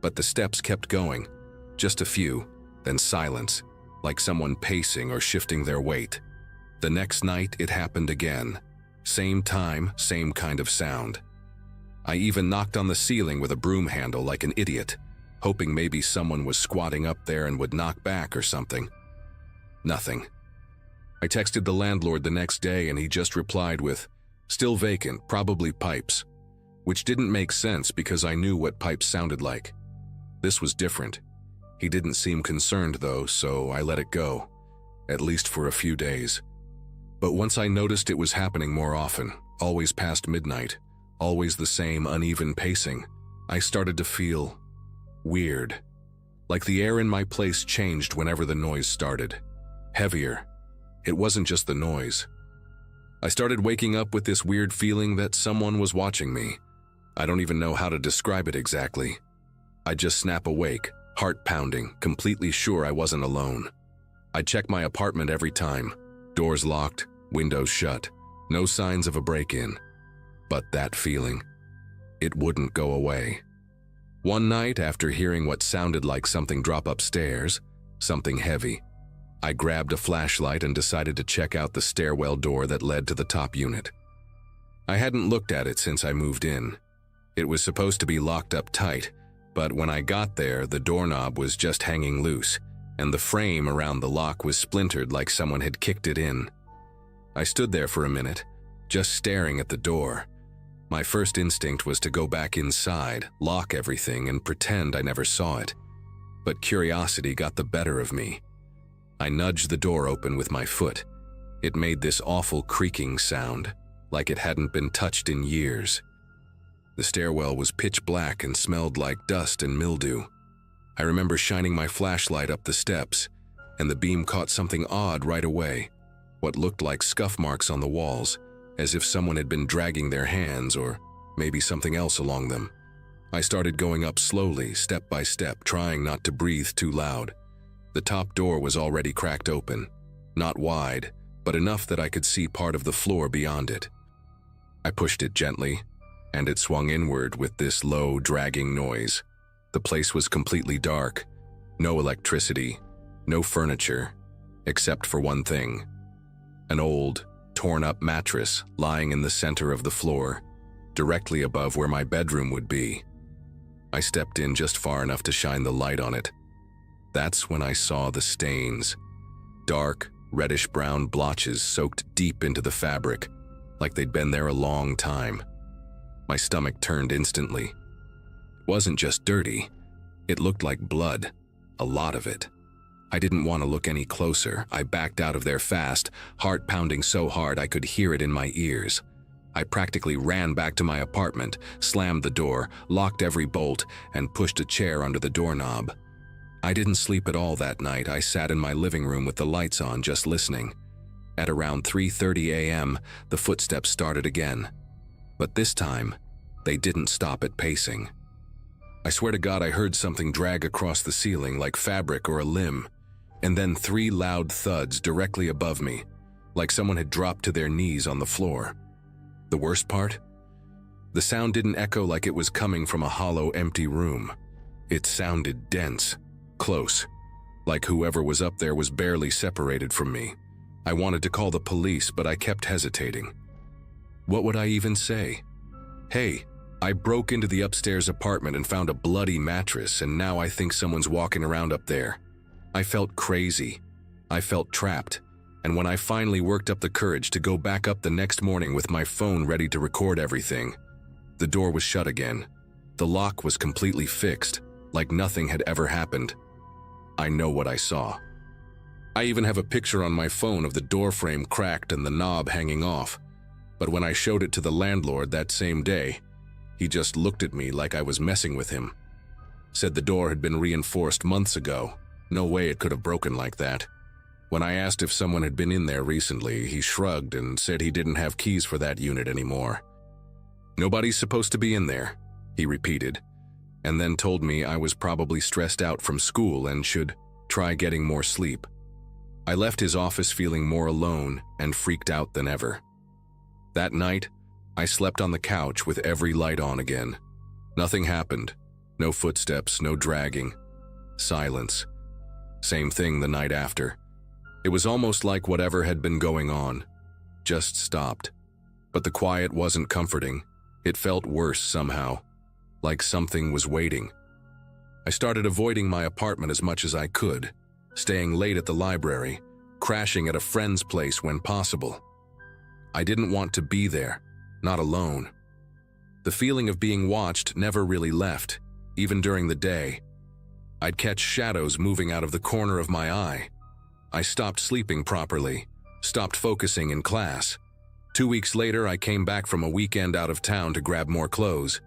but the steps kept going, just a few, then silence, like someone pacing or shifting their weight. The next night, it happened again. Same time, same kind of sound. I even knocked on the ceiling with a broom handle like an idiot, hoping maybe someone was squatting up there and would knock back or something. Nothing. I texted the landlord the next day and he just replied with, "Still vacant, probably pipes," which didn't make sense because I knew what pipes sounded like. This was different. He didn't seem concerned though, so I let it go, at least for a few days. But once I noticed it was happening more often, always past midnight, always the same uneven pacing, I started to feel weird. Like the air in my place changed whenever the noise started. Heavier. It wasn't just the noise. I started waking up with this weird feeling that someone was watching me. I don't even know how to describe it exactly. I'd just snap awake, heart pounding, completely sure I wasn't alone. I'd check my apartment every time. Doors locked, windows shut, no signs of a break-in. But that feeling, it wouldn't go away. One night, after hearing what sounded like something drop upstairs, something heavy, I grabbed a flashlight and decided to check out the stairwell door that led to the top unit. I hadn't looked at it since I moved in. It was supposed to be locked up tight, but when I got there, the doorknob was just hanging loose, and the frame around the lock was splintered like someone had kicked it in. I stood there for a minute, just staring at the door. My first instinct was to go back inside, lock everything, and pretend I never saw it. But curiosity got the better of me. I nudged the door open with my foot. It made this awful creaking sound, like it hadn't been touched in years. The stairwell was pitch black and smelled like dust and mildew. I remember shining my flashlight up the steps, and the beam caught something odd right away, what looked like scuff marks on the walls, as if someone had been dragging their hands or maybe something else along them. I started going up slowly, step by step, trying not to breathe too loud. The top door was already cracked open, not wide, but enough that I could see part of the floor beyond it. I pushed it gently, and it swung inward with this low, dragging noise. The place was completely dark, no electricity, no furniture, except for one thing: an old, torn-up mattress lying in the center of the floor, directly above where my bedroom would be. I stepped in just far enough to shine the light on it. That's when I saw the stains. Dark, reddish-brown blotches soaked deep into the fabric, like they'd been there a long time. My stomach turned instantly. It wasn't just dirty. It looked like blood, a lot of it. I didn't want to look any closer. I backed out of there fast, heart pounding so hard I could hear it in my ears. I practically ran back to my apartment, slammed the door, locked every bolt, and pushed a chair under the doorknob. I didn't sleep at all that night. I sat in my living room with the lights on, just listening. At around 3:30 a.m., the footsteps started again. But this time, they didn't stop at pacing. I swear to God I heard something drag across the ceiling like fabric or a limb, and then 3 loud thuds directly above me, like someone had dropped to their knees on the floor. The worst part? The sound didn't echo like it was coming from a hollow, empty room. It sounded dense, close, like whoever was up there was barely separated from me. I wanted to call the police, but I kept hesitating. What would I even say? Hey, I broke into the upstairs apartment and found a bloody mattress, and now I think someone's walking around up there. I felt crazy. I felt trapped. And when I finally worked up the courage to go back up the next morning with my phone ready to record everything, the door was shut again. The lock was completely fixed, like nothing had ever happened. I know what I saw. I even have a picture on my phone of the door frame cracked and the knob hanging off. But when I showed it to the landlord that same day, he just looked at me like I was messing with him. Said the door had been reinforced months ago. No way it could have broken like that. When I asked if someone had been in there recently, he shrugged and said he didn't have keys for that unit anymore. Nobody's supposed to be in there, he repeated, and then told me I was probably stressed out from school and should try getting more sleep. I left his office feeling more alone and freaked out than ever. That night, I slept on the couch with every light on again. Nothing happened. No footsteps, no dragging. Silence. Same thing the night after. It was almost like whatever had been going on just stopped. But the quiet wasn't comforting. It felt worse somehow, like something was waiting. I started avoiding my apartment as much as I could, staying late at the library, crashing at a friend's place when possible. I didn't want to be there, not alone. The feeling of being watched never really left, even during the day. I'd catch shadows moving out of the corner of my eye. I stopped sleeping properly, stopped focusing in class. 2 weeks later, I came back from a weekend out of town to grab more clothes.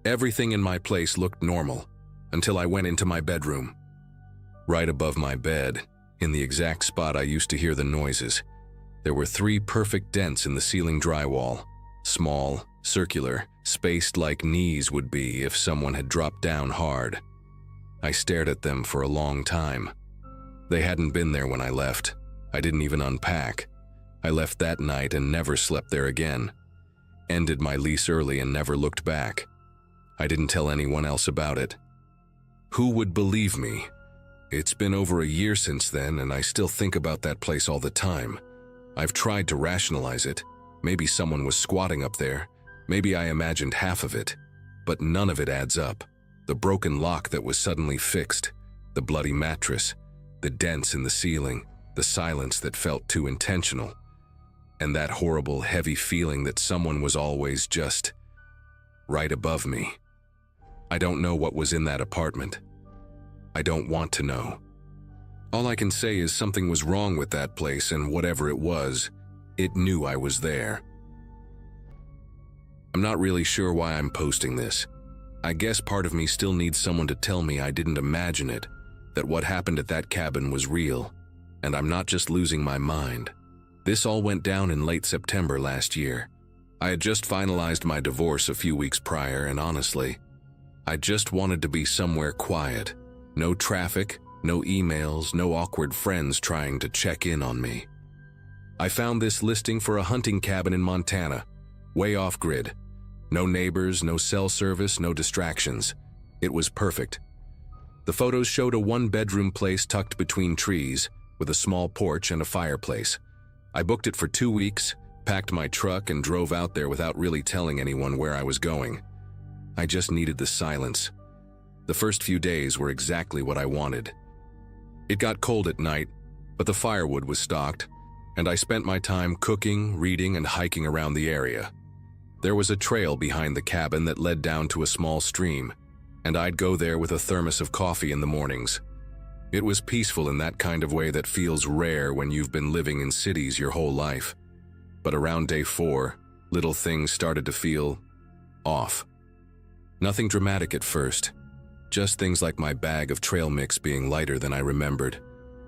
Everything in my place looked normal, until I went into my bedroom. Right above my bed, in the exact spot I used to hear the noises, there were 3 perfect dents in the ceiling drywall. Small, circular, spaced like knees would be if someone had dropped down hard. I stared at them for a long time. They hadn't been there when I left. I didn't even unpack. I left that night and never slept there again. Ended my lease early and never looked back. I didn't tell anyone else about it. Who would believe me? It's been over a year since then, and I still think about that place all the time. I've tried to rationalize it. Maybe someone was squatting up there. Maybe I imagined half of it. But none of it adds up. The broken lock that was suddenly fixed, the bloody mattress, the dents in the ceiling, the silence that felt too intentional, and that horrible, heavy feeling that someone was always just right above me. I don't know what was in that apartment. I don't want to know. All I can say is something was wrong with that place, and whatever it was, it knew I was there. I'm not really sure why I'm posting this. I guess part of me still needs someone to tell me I didn't imagine it, that what happened at that cabin was real, and I'm not just losing my mind. This all went down in late September last year. I had just finalized my divorce a few weeks prior, and honestly, I just wanted to be somewhere quiet. No traffic, no emails, no awkward friends trying to check in on me. I found this listing for a hunting cabin in Montana, way off-grid. No neighbors, no cell service, no distractions. It was perfect. The photos showed a 1-bedroom place tucked between trees, with a small porch and a fireplace. I booked it for 2 weeks, packed my truck, and drove out there without really telling anyone where I was going. I just needed the silence. The first few days were exactly what I wanted. It got cold at night, but the firewood was stocked, and I spent my time cooking, reading, and hiking around the area. There was a trail behind the cabin that led down to a small stream, and I'd go there with a thermos of coffee in the mornings. It was peaceful in that kind of way that feels rare when you've been living in cities your whole life. But around day 4, little things started to feel off. Nothing dramatic at first, just things like my bag of trail mix being lighter than I remembered,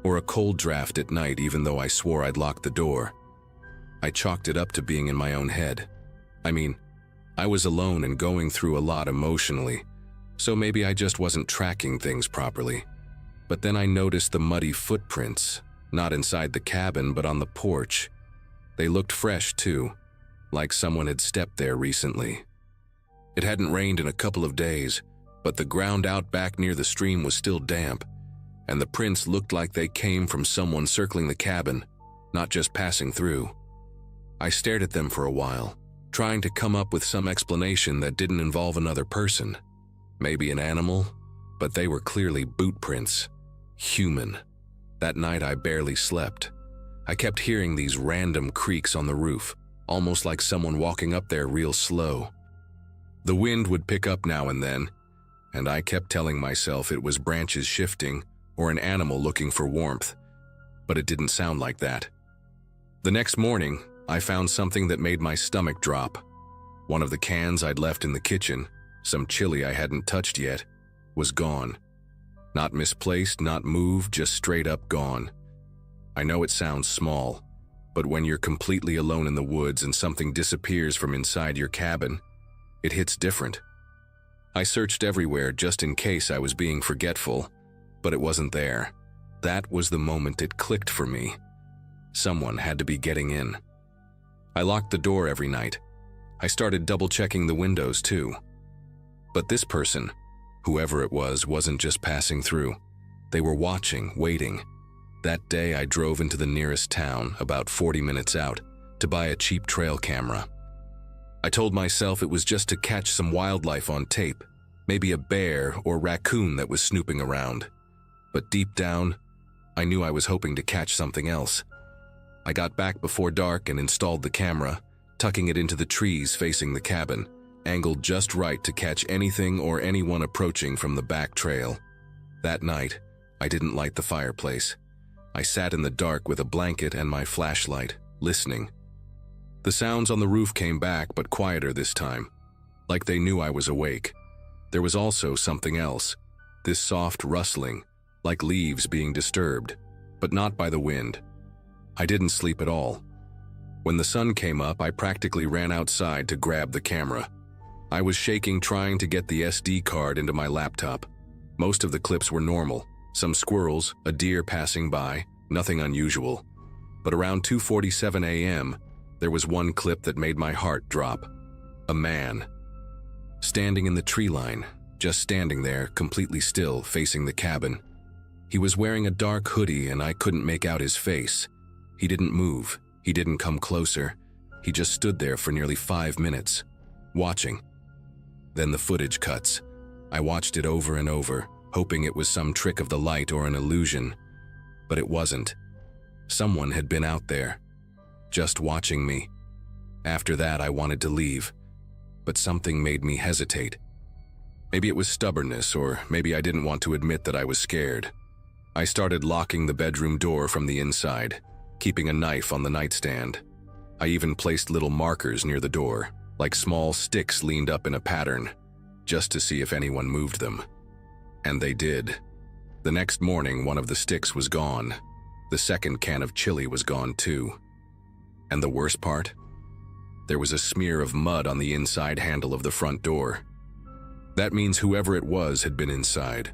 or a cold draft at night even though I swore I'd locked the door. I chalked it up to being in my own head. I mean, I was alone and going through a lot emotionally, so maybe I just wasn't tracking things properly. But then I noticed the muddy footprints, not inside the cabin but on the porch. They looked fresh too, like someone had stepped there recently. It hadn't rained in a couple of days, but the ground out back near the stream was still damp, and the prints looked like they came from someone circling the cabin, not just passing through. I stared at them for a while, trying to come up with some explanation that didn't involve another person. Maybe an animal, but they were clearly boot prints. Human. That night I barely slept. I kept hearing these random creaks on the roof, almost like someone walking up there real slow. The wind would pick up now and then, and I kept telling myself it was branches shifting or an animal looking for warmth, but it didn't sound like that. The next morning, I found something that made my stomach drop. One of the cans I'd left in the kitchen, some chili I hadn't touched yet, was gone. Not misplaced, not moved, just straight up gone. I know it sounds small, but when you're completely alone in the woods and something disappears from inside your cabin, it hits different. I searched everywhere just in case I was being forgetful, but it wasn't there. That was the moment it clicked for me. Someone had to be getting in. I locked the door every night. I started double-checking the windows too. But this person, whoever it was, wasn't just passing through. They were watching, waiting. That day I drove into the nearest town, about 40 minutes out, to buy a cheap trail camera. I told myself it was just to catch some wildlife on tape, maybe a bear or raccoon that was snooping around. But deep down, I knew I was hoping to catch something else. I got back before dark and installed the camera, tucking it into the trees facing the cabin, angled just right to catch anything or anyone approaching from the back trail. That night, I didn't light the fireplace. I sat in the dark with a blanket and my flashlight, listening. The sounds on the roof came back, but quieter this time, like they knew I was awake. There was also something else, this soft rustling, like leaves being disturbed, but not by the wind. I didn't sleep at all. When the sun came up, I practically ran outside to grab the camera. I was shaking trying to get the SD card into my laptop. Most of the clips were normal. Some squirrels, a deer passing by, nothing unusual. But around 2:47 a.m., there was one clip that made my heart drop. A man. Standing in the tree line, just standing there, completely still, facing the cabin. He was wearing a dark hoodie and I couldn't make out his face. He didn't move. He didn't come closer. He just stood there for nearly 5 minutes, watching. Then the footage cuts. I watched it over and over, hoping it was some trick of the light or an illusion. But it wasn't. Someone had been out there, just watching me. After that, I wanted to leave, but something made me hesitate. Maybe it was stubbornness, or maybe I didn't want to admit that I was scared. I started locking the bedroom door from the inside, keeping a knife on the nightstand. I even placed little markers near the door, like small sticks leaned up in a pattern, just to see if anyone moved them. And they did. The next morning, one of the sticks was gone. The second can of chili was gone too. And the worst part? There was a smear of mud on the inside handle of the front door. That means whoever it was had been inside,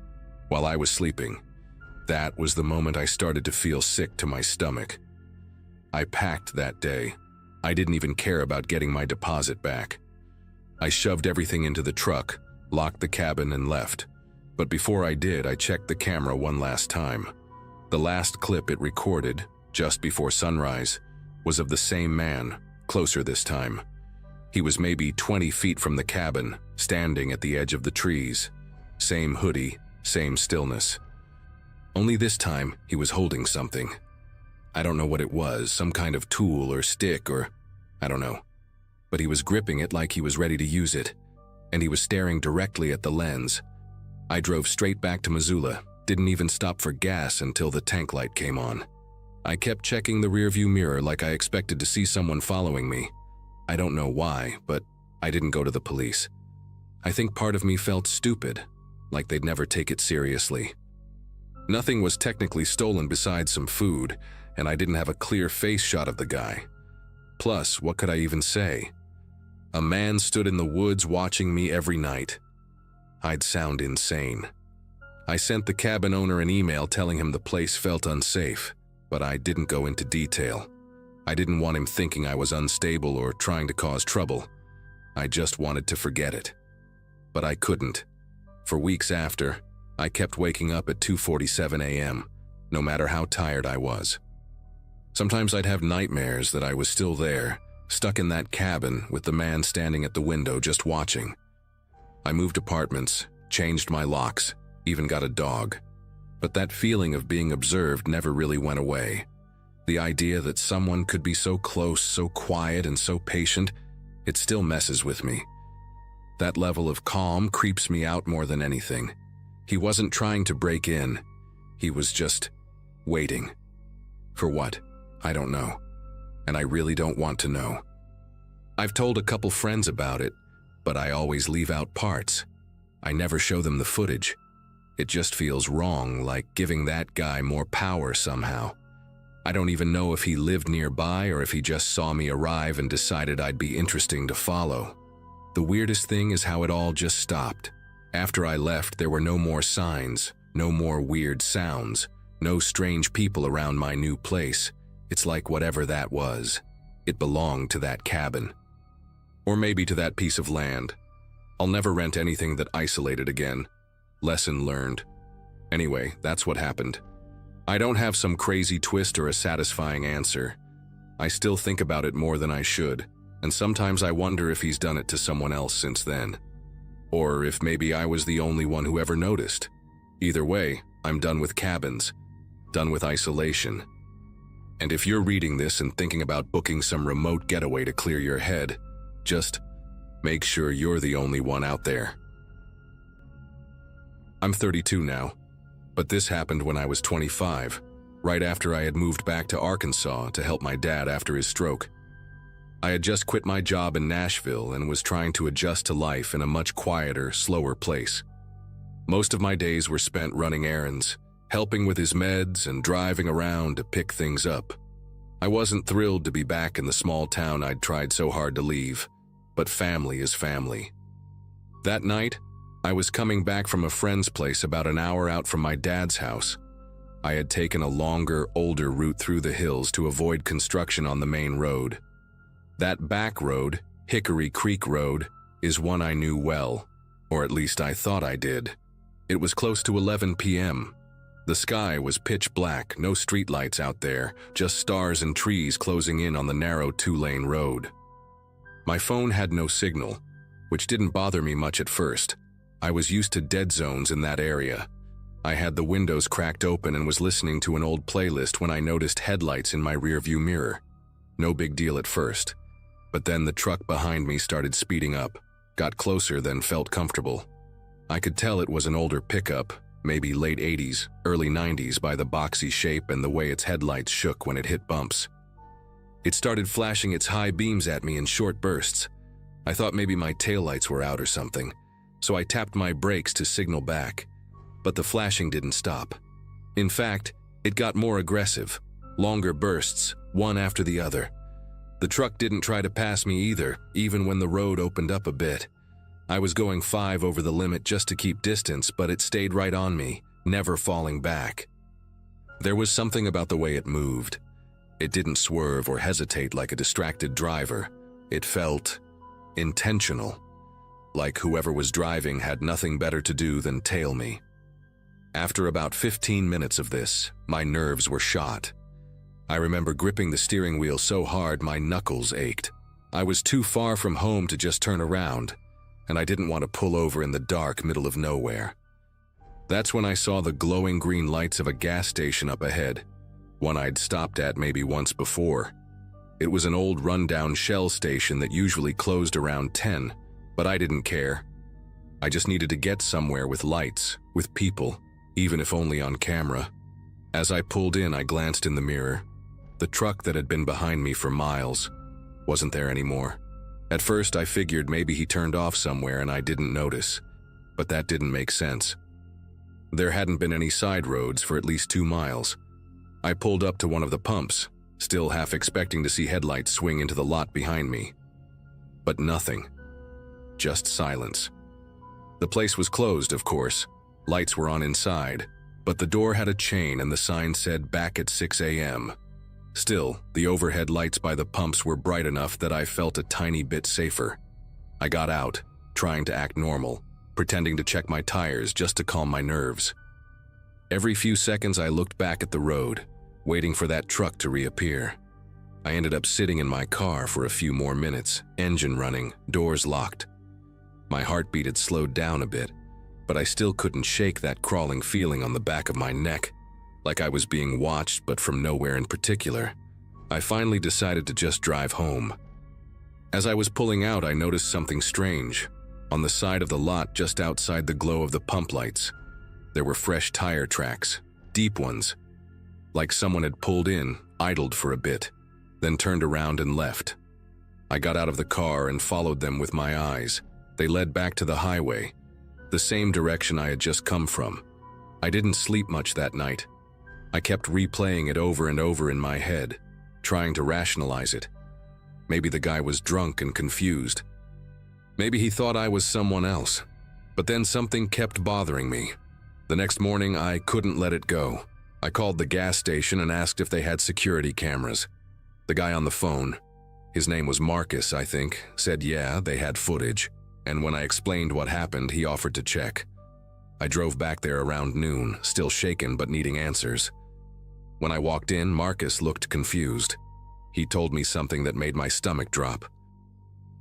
while I was sleeping. That was the moment I started to feel sick to my stomach. I packed that day. I didn't even care about getting my deposit back. I shoved everything into the truck, locked the cabin, and left. But before I did, I checked the camera one last time. The last clip it recorded, just before sunrise, was of the same man, closer this time. He was maybe 20 feet from the cabin, standing at the edge of the trees. Same hoodie, same stillness. Only this time, he was holding something. I don't know what it was, some kind of tool or stick or I don't know. But he was gripping it like he was ready to use it, and he was staring directly at the lens. I drove straight back to Missoula, didn't even stop for gas until the tank light came on. I kept checking the rearview mirror like I expected to see someone following me. I don't know why, but I didn't go to the police. I think part of me felt stupid, like they'd never take it seriously. Nothing was technically stolen besides some food, and I didn't have a clear face shot of the guy. Plus, what could I even say? A man stood in the woods watching me every night. I'd sound insane. I sent the cabin owner an email telling him the place felt unsafe, but I didn't go into detail. I didn't want him thinking I was unstable or trying to cause trouble. I just wanted to forget it. But I couldn't. For weeks after, I kept waking up at 2:47 a.m., no matter how tired I was. Sometimes I'd have nightmares that I was still there, stuck in that cabin with the man standing at the window just watching. I moved apartments, changed my locks, even got a dog. But that feeling of being observed never really went away. The idea that someone could be so close, so quiet, and so patient, it still messes with me. That level of calm creeps me out more than anything. He wasn't trying to break in. He was just waiting. For what? I don't know. And I really don't want to know. I've told a couple friends about it, but I always leave out parts. I never show them the footage. It just feels wrong, like giving that guy more power somehow. I don't even know if he lived nearby or if he just saw me arrive and decided I'd be interesting to follow. The weirdest thing is how it all just stopped. After I left, there were no more signs, no more weird sounds, no strange people around my new place. It's like whatever that was, it belonged to that cabin. Or maybe to that piece of land. I'll never rent anything that isolated again. Lesson learned. Anyway, that's what happened. I don't have some crazy twist or a satisfying answer. I still think about it more than I should, and sometimes I wonder if he's done it to someone else since then. Or if maybe I was the only one who ever noticed. Either way, I'm done with cabins, done with isolation. And if you're reading this and thinking about booking some remote getaway to clear your head, just make sure you're the only one out there. I'm 32 now, but this happened when I was 25, right after I had moved back to Arkansas to help my dad after his stroke. I had just quit my job in Nashville and was trying to adjust to life in a much quieter, slower place. Most of my days were spent running errands, helping with his meds and driving around to pick things up. I wasn't thrilled to be back in the small town I'd tried so hard to leave, but family is family. That night, I was coming back from a friend's place about an hour out from my dad's house. I had taken a longer, older route through the hills to avoid construction on the main road. That back road, Hickory Creek Road, is one I knew well, or at least I thought I did. It was close to 11 p.m. The sky was pitch black, no streetlights out there, just stars and trees closing in on the narrow two-lane road. My phone had no signal, which didn't bother me much at first. I was used to dead zones in that area. I had the windows cracked open and was listening to an old playlist when I noticed headlights in my rearview mirror. No big deal at first. But then the truck behind me started speeding up, got closer then felt comfortable. I could tell it was an older pickup, maybe late 80s, early 90s by the boxy shape and the way its headlights shook when it hit bumps. It started flashing its high beams at me in short bursts. I thought maybe my taillights were out or something, so I tapped my brakes to signal back. But the flashing didn't stop. In fact, it got more aggressive, longer bursts, one after the other. The truck didn't try to pass me either, even when the road opened up a bit. I was going 5 over the limit just to keep distance, but it stayed right on me, never falling back. There was something about the way it moved. It didn't swerve or hesitate like a distracted driver. It felt intentional, like whoever was driving had nothing better to do than tail me. After about 15 minutes of this, my nerves were shot. I remember gripping the steering wheel so hard my knuckles ached. I was too far from home to just turn around, and I didn't want to pull over in the dark middle of nowhere. That's when I saw the glowing green lights of a gas station up ahead, one I'd stopped at maybe once before. It was an old rundown Shell station that usually closed around 10, but I didn't care. I just needed to get somewhere with lights, with people, even if only on camera. As I pulled in, I glanced in the mirror. The truck that had been behind me for miles wasn't there anymore. At first, I figured maybe he turned off somewhere and I didn't notice, but that didn't make sense. There hadn't been any side roads for at least 2 miles. I pulled up to one of the pumps, still half expecting to see headlights swing into the lot behind me. But nothing. Just silence. The place was closed, of course. Lights were on inside, but the door had a chain and the sign said back at 6 a.m. Still, the overhead lights by the pumps were bright enough that I felt a tiny bit safer. I got out, trying to act normal, pretending to check my tires just to calm my nerves. Every few seconds I looked back at the road, waiting for that truck to reappear. I ended up sitting in my car for a few more minutes, engine running, doors locked. My heartbeat had slowed down a bit, but I still couldn't shake that crawling feeling on the back of my neck, like I was being watched but from nowhere in particular. I finally decided to just drive home. As I was pulling out, I noticed something strange. On the side of the lot just outside the glow of the pump lights, there were fresh tire tracks, deep ones, like someone had pulled in, idled for a bit, then turned around and left. I got out of the car and followed them with my eyes. They led back to the highway, the same direction I had just come from. I didn't sleep much that night. I kept replaying it over and over in my head, trying to rationalize it. Maybe the guy was drunk and confused. Maybe he thought I was someone else. But then something kept bothering me. The next morning, I couldn't let it go. I called the gas station and asked if they had security cameras. The guy on the phone, his name was Marcus, I think, said yeah, they had footage. And when I explained what happened, he offered to check. I drove back there around noon, still shaken but needing answers. When I walked in, Marcus looked confused. He told me something that made my stomach drop.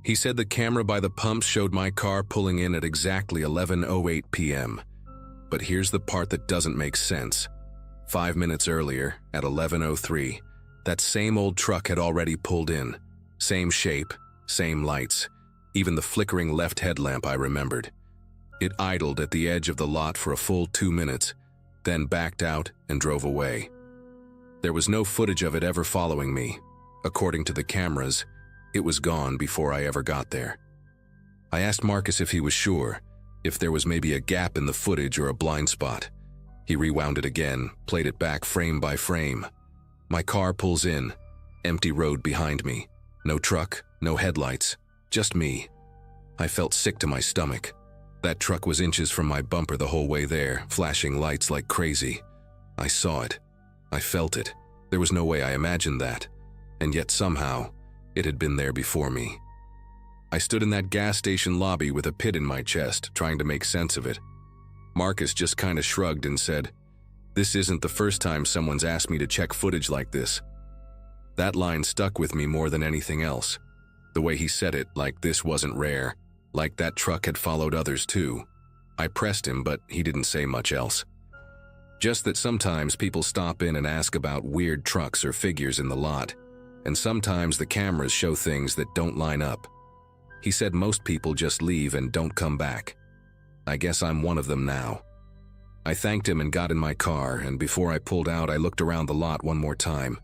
He said the camera by the pumps showed my car pulling in at exactly 11:08 p.m. But here's the part that doesn't make sense. 5 minutes earlier, at 11:03, that same old truck had already pulled in. Same shape, same lights, even the flickering left headlamp I remembered. It idled at the edge of the lot for a full 2 minutes, then backed out and drove away. There was no footage of it ever following me. According to the cameras, it was gone before I ever got there. I asked Marcus if he was sure, if there was maybe a gap in the footage or a blind spot. He rewound it again, played it back frame by frame. My car pulls in, empty road behind me. No truck, no headlights, just me. I felt sick to my stomach. That truck was inches from my bumper the whole way there, flashing lights like crazy. I saw it. I felt it. There was no way I imagined that. And yet somehow, it had been there before me. I stood in that gas station lobby with a pit in my chest, trying to make sense of it. Marcus just kind of shrugged and said, "This isn't the first time someone's asked me to check footage like this." That line stuck with me more than anything else. The way he said it, like this wasn't rare, like that truck had followed others too. I pressed him, but he didn't say much else. Just that sometimes people stop in and ask about weird trucks or figures in the lot, and sometimes the cameras show things that don't line up. He said most people just leave and don't come back. I guess I'm one of them now. I thanked him and got in my car, and before I pulled out, I looked around the lot one more time.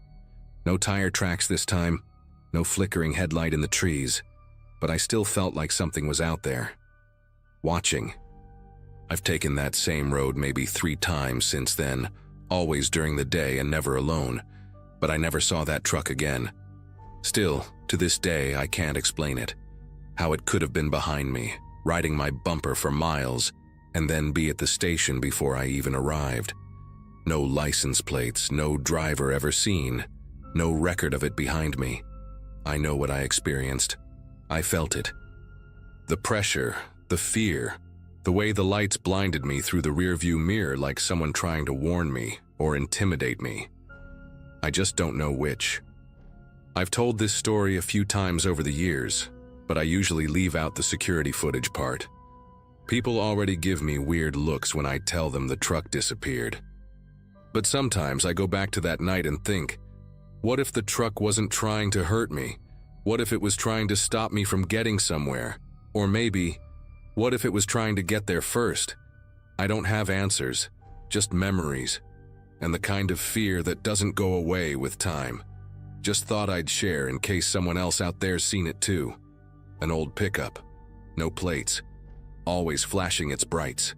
No tire tracks this time, no flickering headlight in the trees, but I still felt like something was out there, watching. I've taken that same road maybe 3 times since then, always during the day and never alone, but I never saw that truck again. Still, to this day, I can't explain it. How it could have been behind me, riding my bumper for miles, and then be at the station before I even arrived. No license plates, no driver ever seen, no record of it behind me. I know what I experienced. I felt it. The pressure, the fear, the way the lights blinded me through the rearview mirror like someone trying to warn me or intimidate me. I just don't know which. I've told this story a few times over the years, but I usually leave out the security footage part. People already give me weird looks when I tell them the truck disappeared. But sometimes I go back to that night and think, what if the truck wasn't trying to hurt me? What if it was trying to stop me from getting somewhere? Or maybe, what if it was trying to get there first? I don't have answers, just memories, and the kind of fear that doesn't go away with time. Just thought I'd share in case someone else out there's seen it too. An old pickup, no plates, always flashing its brights.